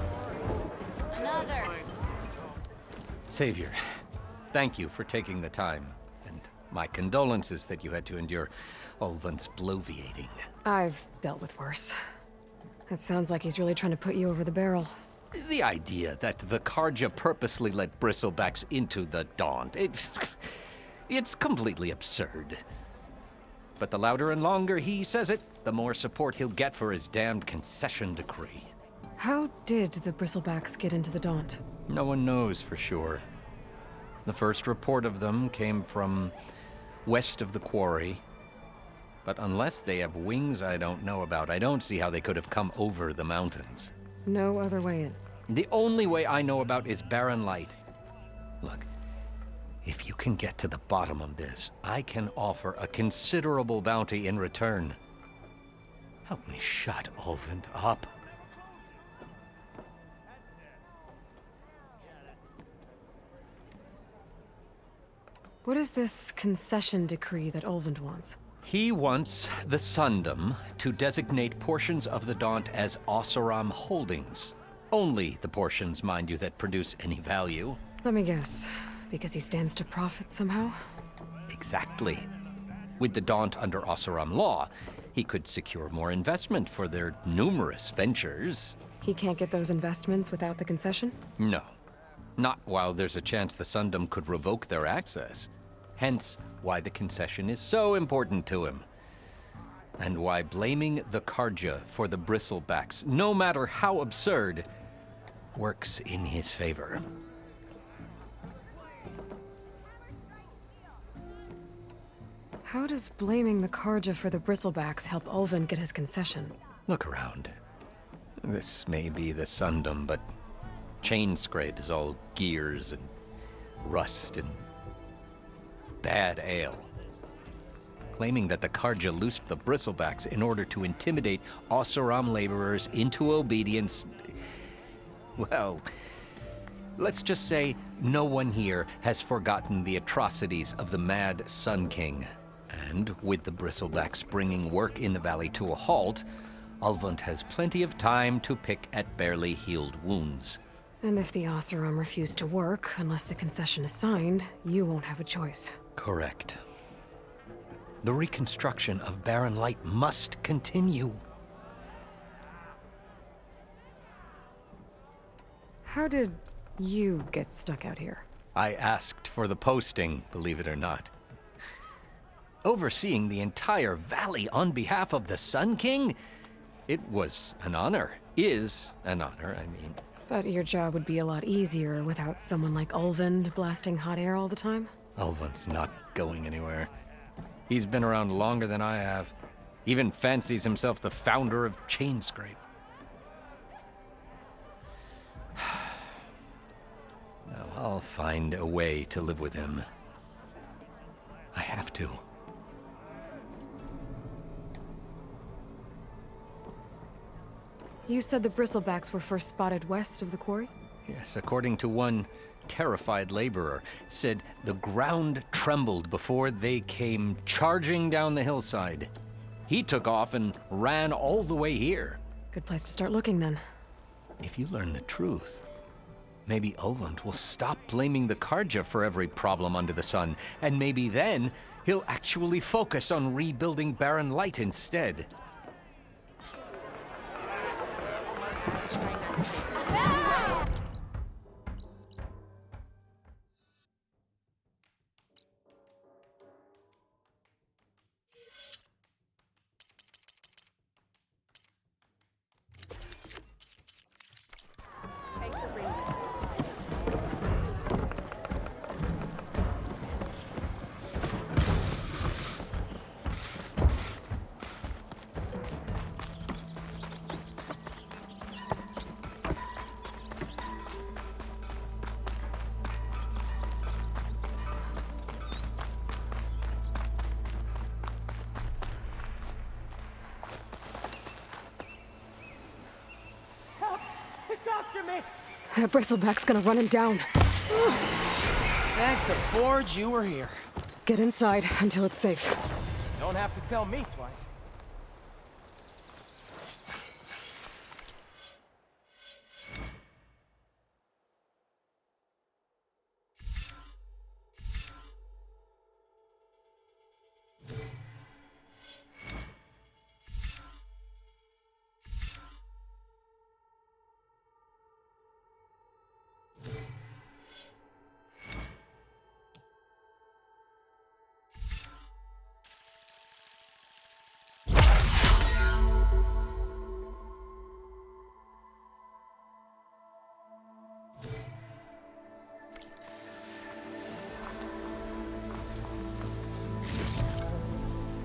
Another. Savior, thank you for taking the time, and my condolences that you had to endure Ulvund's bloviating. I've dealt with worse. It sounds like he's really trying to put you over the barrel. The idea that the Karja purposely let bristlebacks into the Daunt, it's completely absurd. But the louder and longer he says it, the more support he'll get for his damned concession decree. How did the bristlebacks get into the Daunt? No one knows for sure. The first report of them came from west of the quarry. But unless they have wings I don't know about, I don't see how they could have come over the mountains. No other way in. The only way I know about is barren light. Look, if you can get to the bottom of this, I can offer a considerable bounty in return. Help me shut Ulvund up. What is this concession decree that Ulvund wants? He wants the Sundom to designate portions of the Daunt as Oseram holdings. Only the portions, mind you, that produce any value. Let me guess. Because he stands to profit somehow? Exactly. With the Daunt under Oseram law, he could secure more investment for their numerous ventures. He can't get those investments without the concession? No. Not while there's a chance the Sundom could revoke their access. Hence, why the concession is so important to him. And why blaming the Karja for the bristlebacks, no matter how absurd, works in his favor. How does blaming the Karja for the bristlebacks help Ulvund get his concession? Look around. This may be the Sundom, but Chainscraid is all gears and rust and bad ale. Claiming that the Karja loosed the bristlebacks in order to intimidate Oseram laborers into obedience, well, Let's just say no one here has forgotten the atrocities of the Mad Sun King. And with the bristlebacks bringing work in the valley to a halt, Ulvund has plenty of time to pick at barely healed wounds. And if the Oseram refuse to work, unless the concession is signed, you won't have a choice. Correct. The reconstruction of Barren Light must continue. How did you get stuck out here? I asked for the posting, believe it or not. Overseeing the entire valley on behalf of the Sun King? It was an honor. Is an honor, I mean. But your job would be a lot easier without someone like Ulvund blasting hot air all the time? Ulvund's not going anywhere. He's been around longer than I have. Even fancies himself the founder of Chainscrape. Now, I'll find a way to live with him. I have to. You said the bristlebacks were first spotted west of the quarry? Yes, according to one terrified laborer, said the ground trembled before they came charging down the hillside. He took off and ran all the way here. Good place to start looking, then. If you learn the truth, maybe Ulvund will stop blaming the Karja for every problem under the sun, and maybe then he'll actually focus on rebuilding Barren Light instead. That bristleback's gonna run him down. Thank the Forge you were here. Get inside until it's safe. Don't have to tell me twice.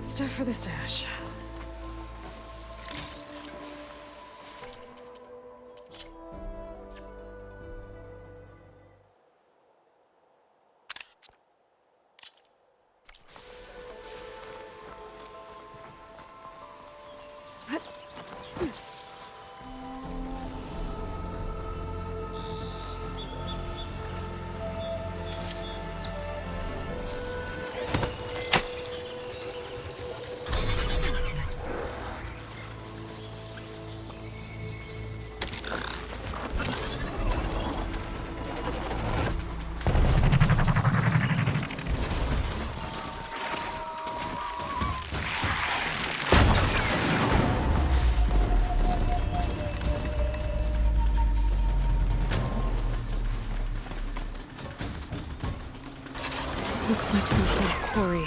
Stuff for the stash. Looks like some sort of quarry.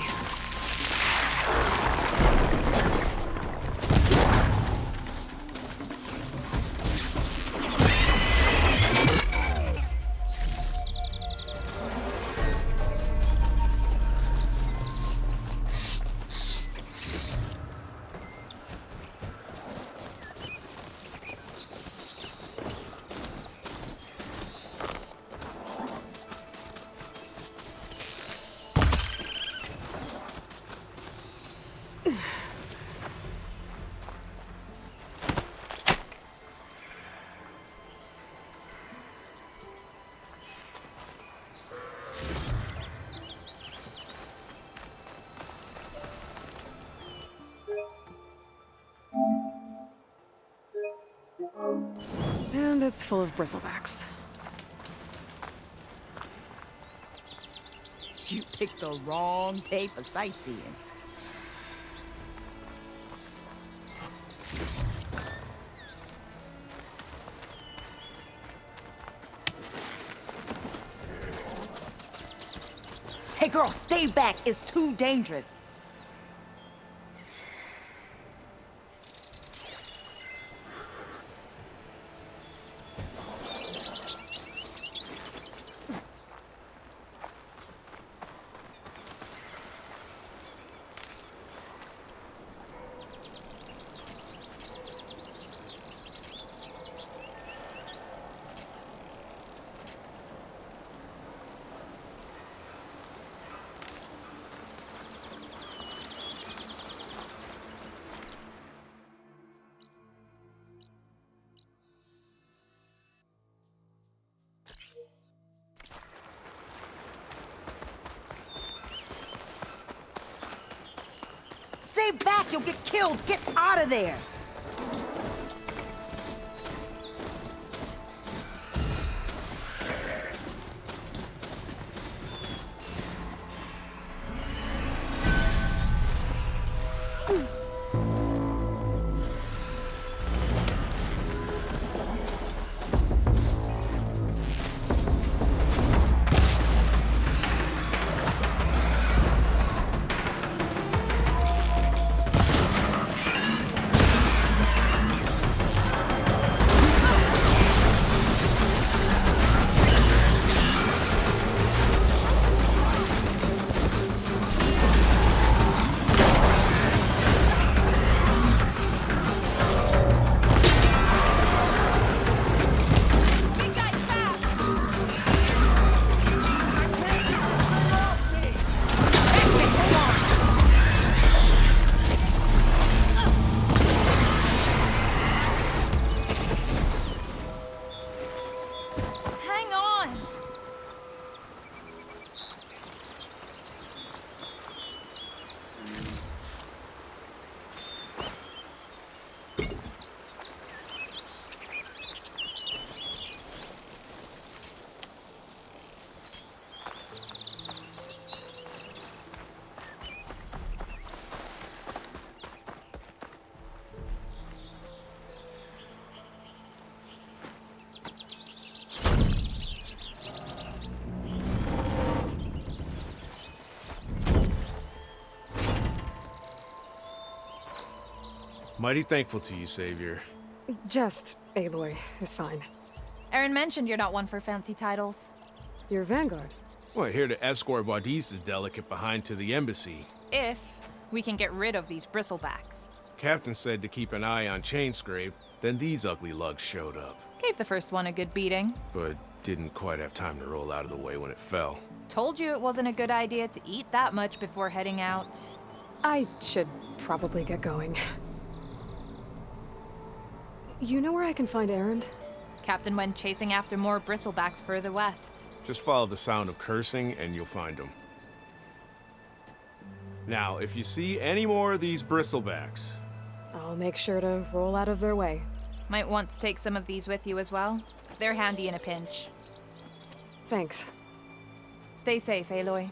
it's full of bristlebacks. You picked the wrong day for sightseeing. Hey girl, stay back. It's too dangerous. Stay back, you'll get killed. Get out of there. Mighty thankful to you, Savior. Just Aloy is fine. Aaron mentioned you're not one for fancy titles. You're Vanguard. Well, here to escort Wadis's delicate behind to the embassy. If we can get rid of these bristlebacks. Captain said to keep an eye on Chainscrape, then these ugly lugs showed up. Gave the first one a good beating. But didn't quite have time to roll out of the way when it fell. Told you it wasn't a good idea to eat that much before heading out. I should probably get going. You know where I can find Erend? Captain went chasing after more bristlebacks further west. Just follow the sound of cursing and you'll find them. Now, if you see any more of these bristlebacks... I'll make sure to roll out of their way. Might want to take some of these with you as well. They're handy in a pinch. Thanks. Stay safe, Aloy.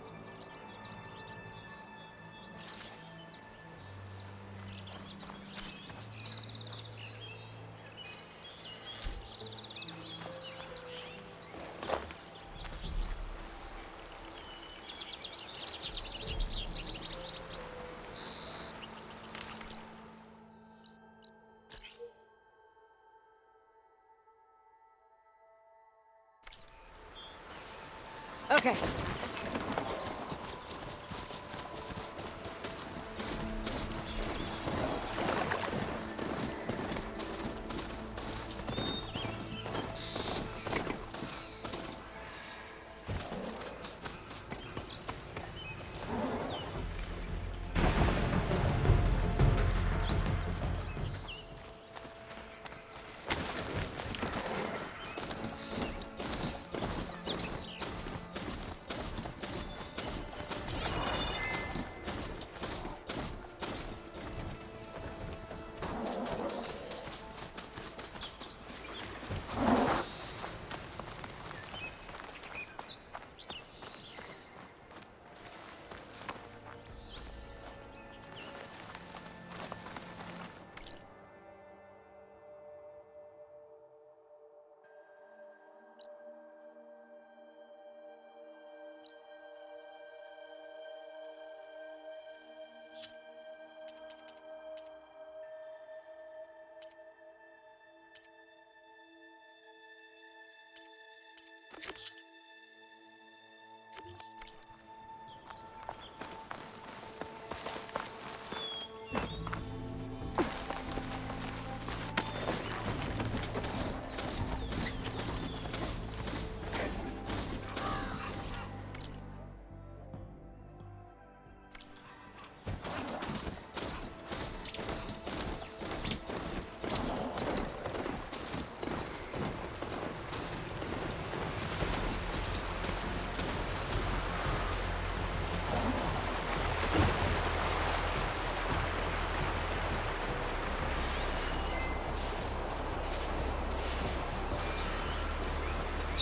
Okay.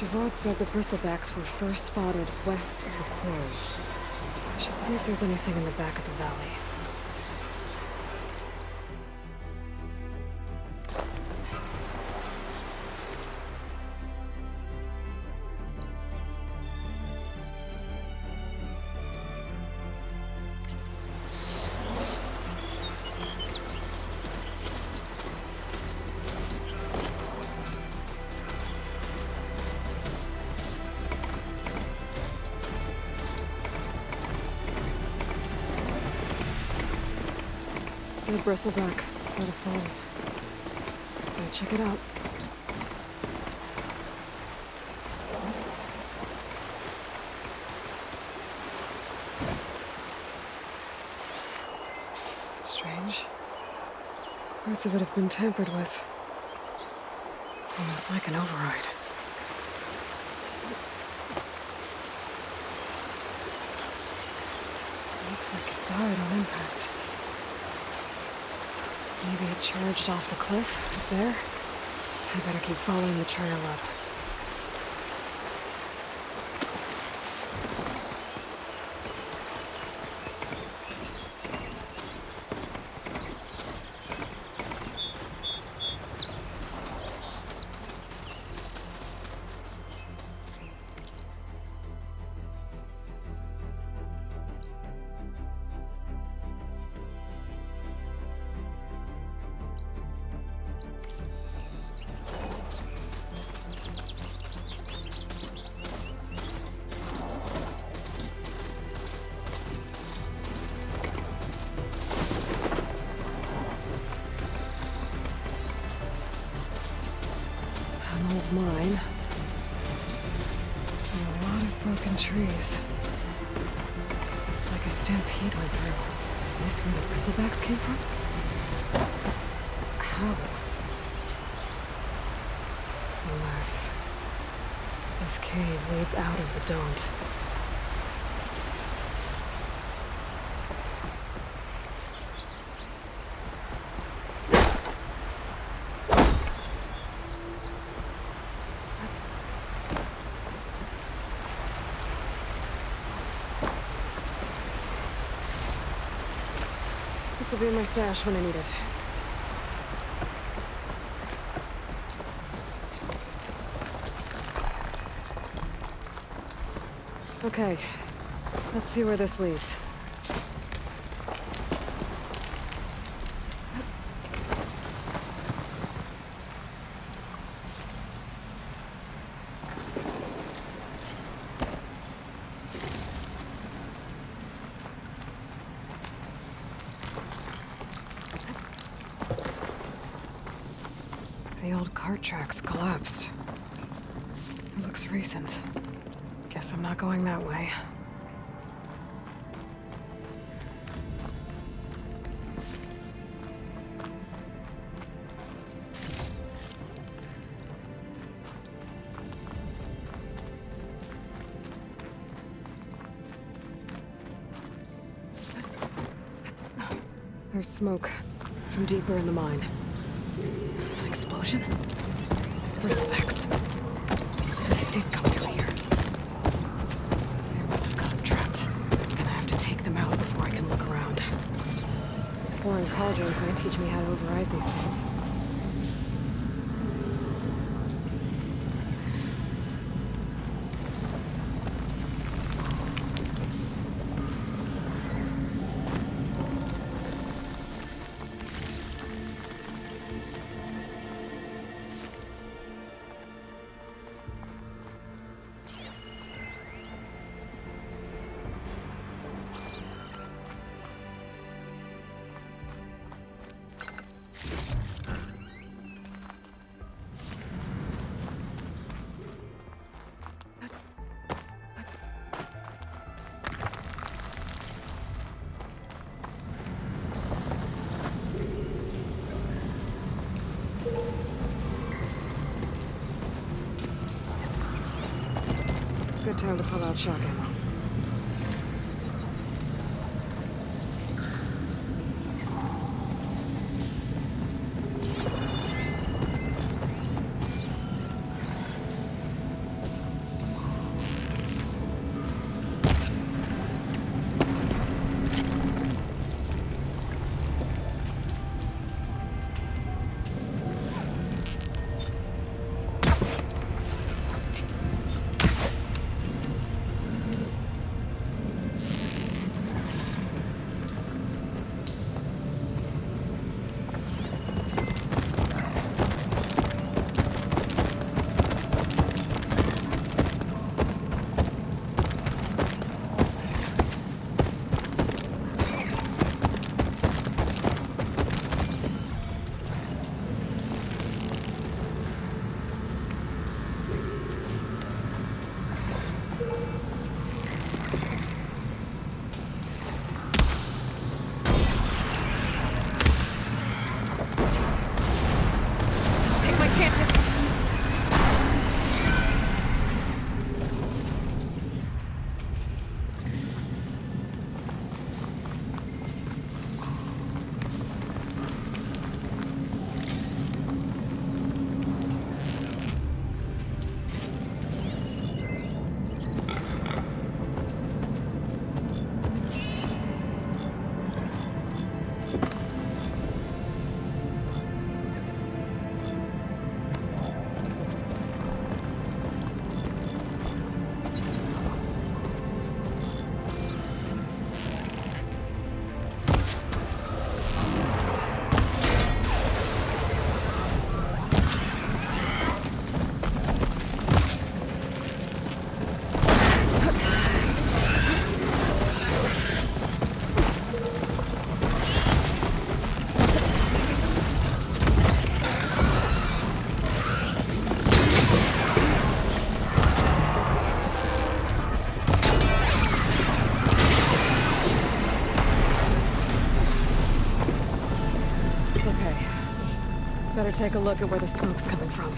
Javod said the bristlebacks were first spotted west of the quarry. I should see if there's anything in the back of the valley. Dead bristleback by the falls. Gotta check it out. It's strange. Parts of it have been tampered with. Almost like an override. Looks like it died on impact. Maybe it charged off the cliff up there. I better keep following the trail up. Mine. And a lot of broken trees. It's like a stampede went through. Is this where the bristlebacks came from? How? Unless this cave leads out of the Daunt. This will be in my stash when I need it. Okay, let's see where this leads. The old cart tracks collapsed. It looks recent. Guess I'm not going that way. There's smoke from deeper in the mine. An explosion? Bristlebacks. So they did come through here. They must have gotten trapped. And I have to take them out before I can look around. Exploring cauldrons might teach me how to override these things. Time to pull out shock ammo. Better take a look at where the smoke's coming from.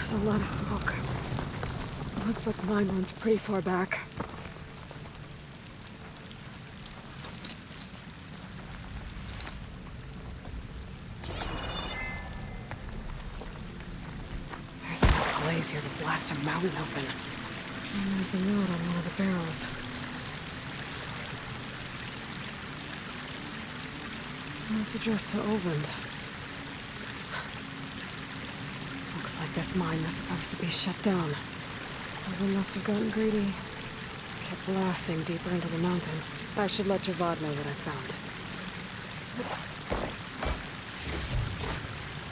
There's a lot of smoke. Looks like mine runs pretty far back. There's enough blaze here to blast a mountain open. And there's a note on one of the barrels. This note's addressed to Ovind. Looks like this mine was supposed to be shut down. Ovind must have gotten greedy. Kept blasting deeper into the mountain. I should let Javad know what I found.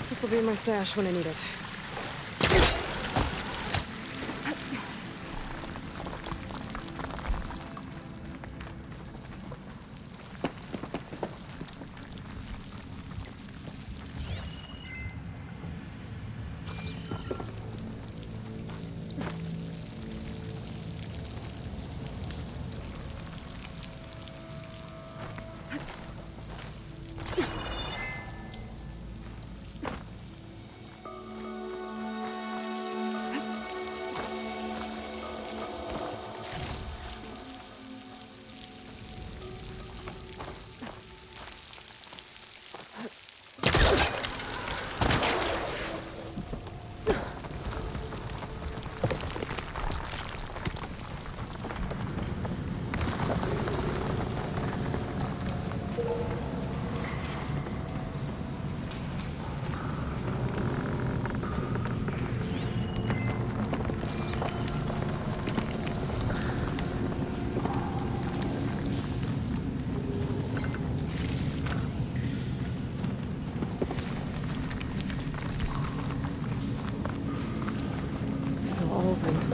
This'll be my stash when I need it.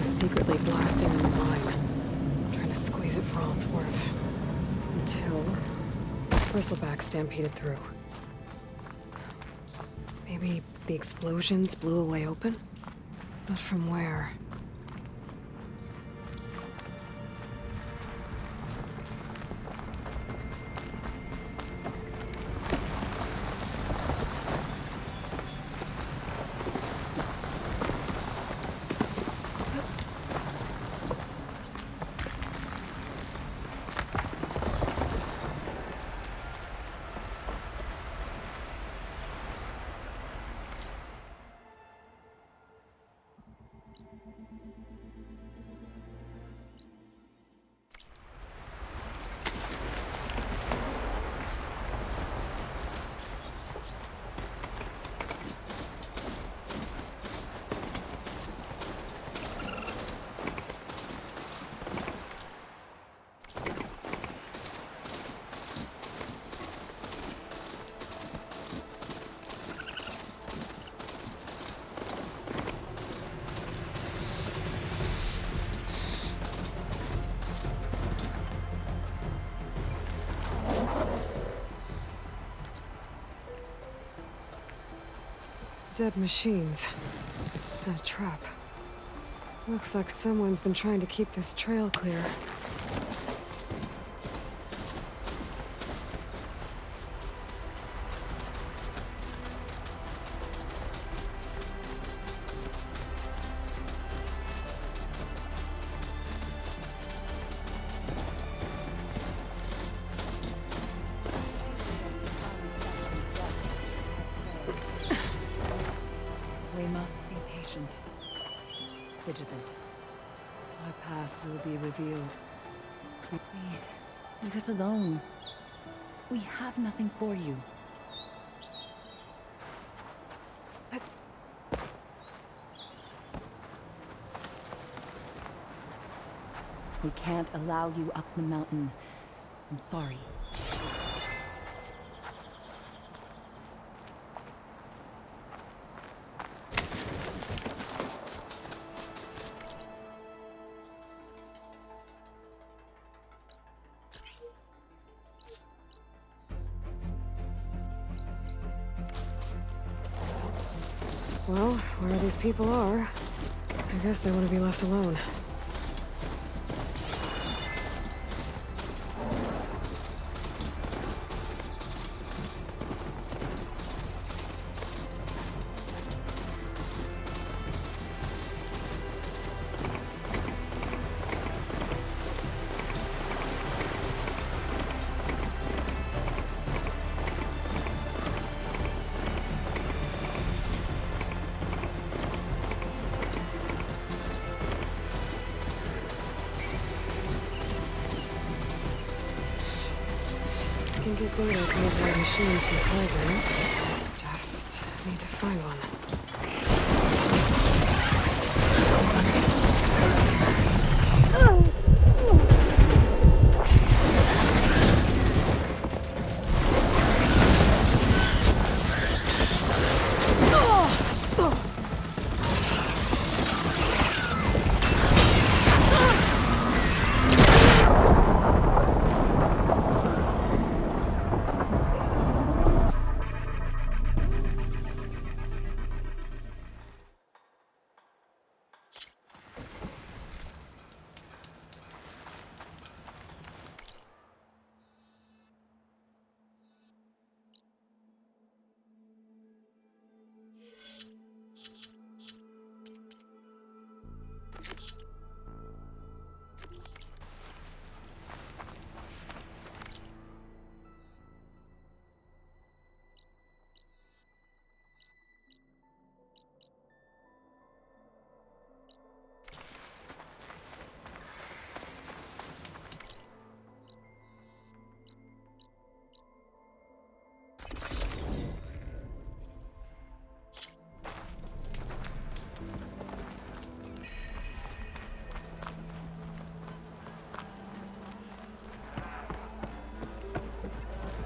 was secretly blasting in the mine, trying to squeeze it for all it's worth. Until bristleback stampeded through. Maybe the explosions blew a way open? But from where? Dead machines. And a trap. Looks like someone's been trying to keep this trail clear. We must be patient, vigilant. Our path will be revealed. Please, leave us alone. We have nothing for you. We can't allow you up the mountain. I'm sorry. Well, where these people are, I guess they want to be left alone. Can get data to avoid machines from flagrants. Just need to find one.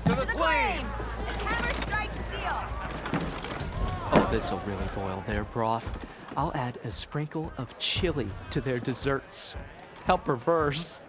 To the flame! As hammer strikes steel! Oh, this'll really boil their broth. I'll add a sprinkle of chili to their desserts. How perverse.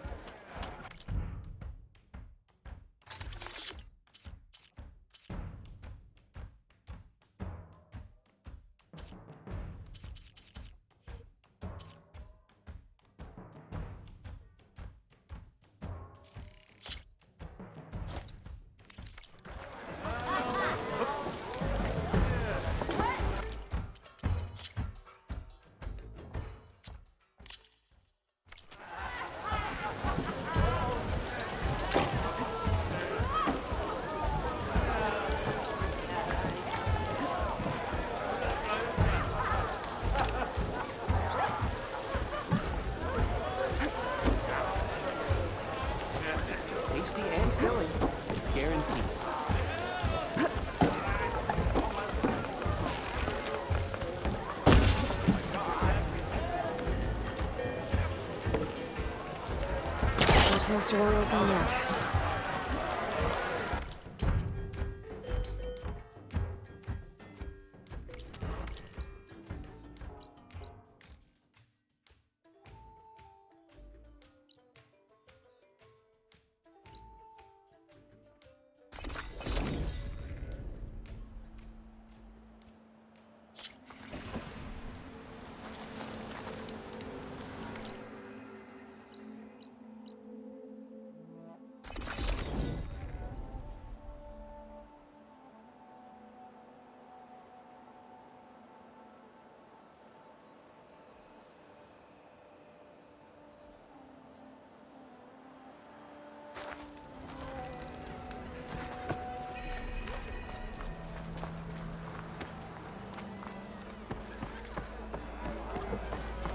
Tasty and filling. Guaranteed. No poster won't open yet.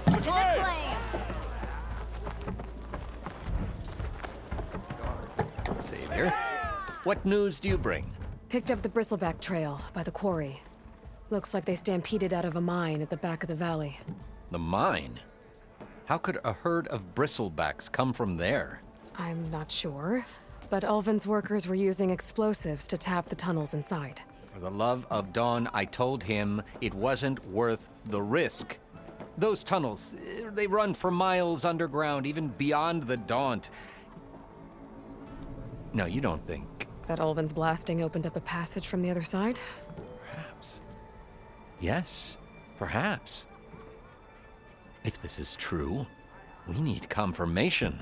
To the flame! Savior, what news do you bring? Picked up the bristleback trail by the quarry. Looks like they stampeded out of a mine at the back of the valley. The mine? How could a herd of bristlebacks come from there? I'm not sure, but Ulvin's workers were using explosives to tap the tunnels inside. For the love of Dawn, I told him it wasn't worth the risk. Those tunnels, they run for miles underground, even beyond the Daunt. No, you don't think... That Ulvin's blasting opened up a passage from the other side? Perhaps. Yes, perhaps. If this is true, we need confirmation.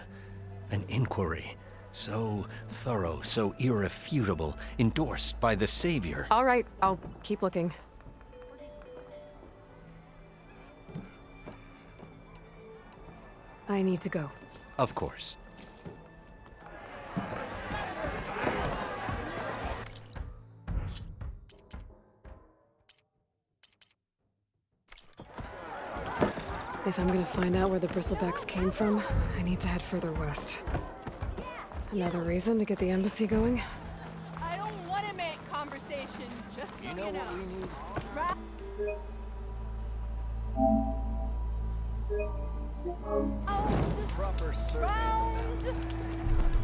An inquiry. So thorough, so irrefutable, endorsed by the Savior. All right, I'll keep looking. I need to go. Of course. If I'm gonna find out where the bristlebacks came from, I need to head further west. Another reason to get the embassy going? I don't want to make conversation, just so you know. What we need? Proper serving.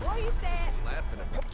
What do you say? Laughing at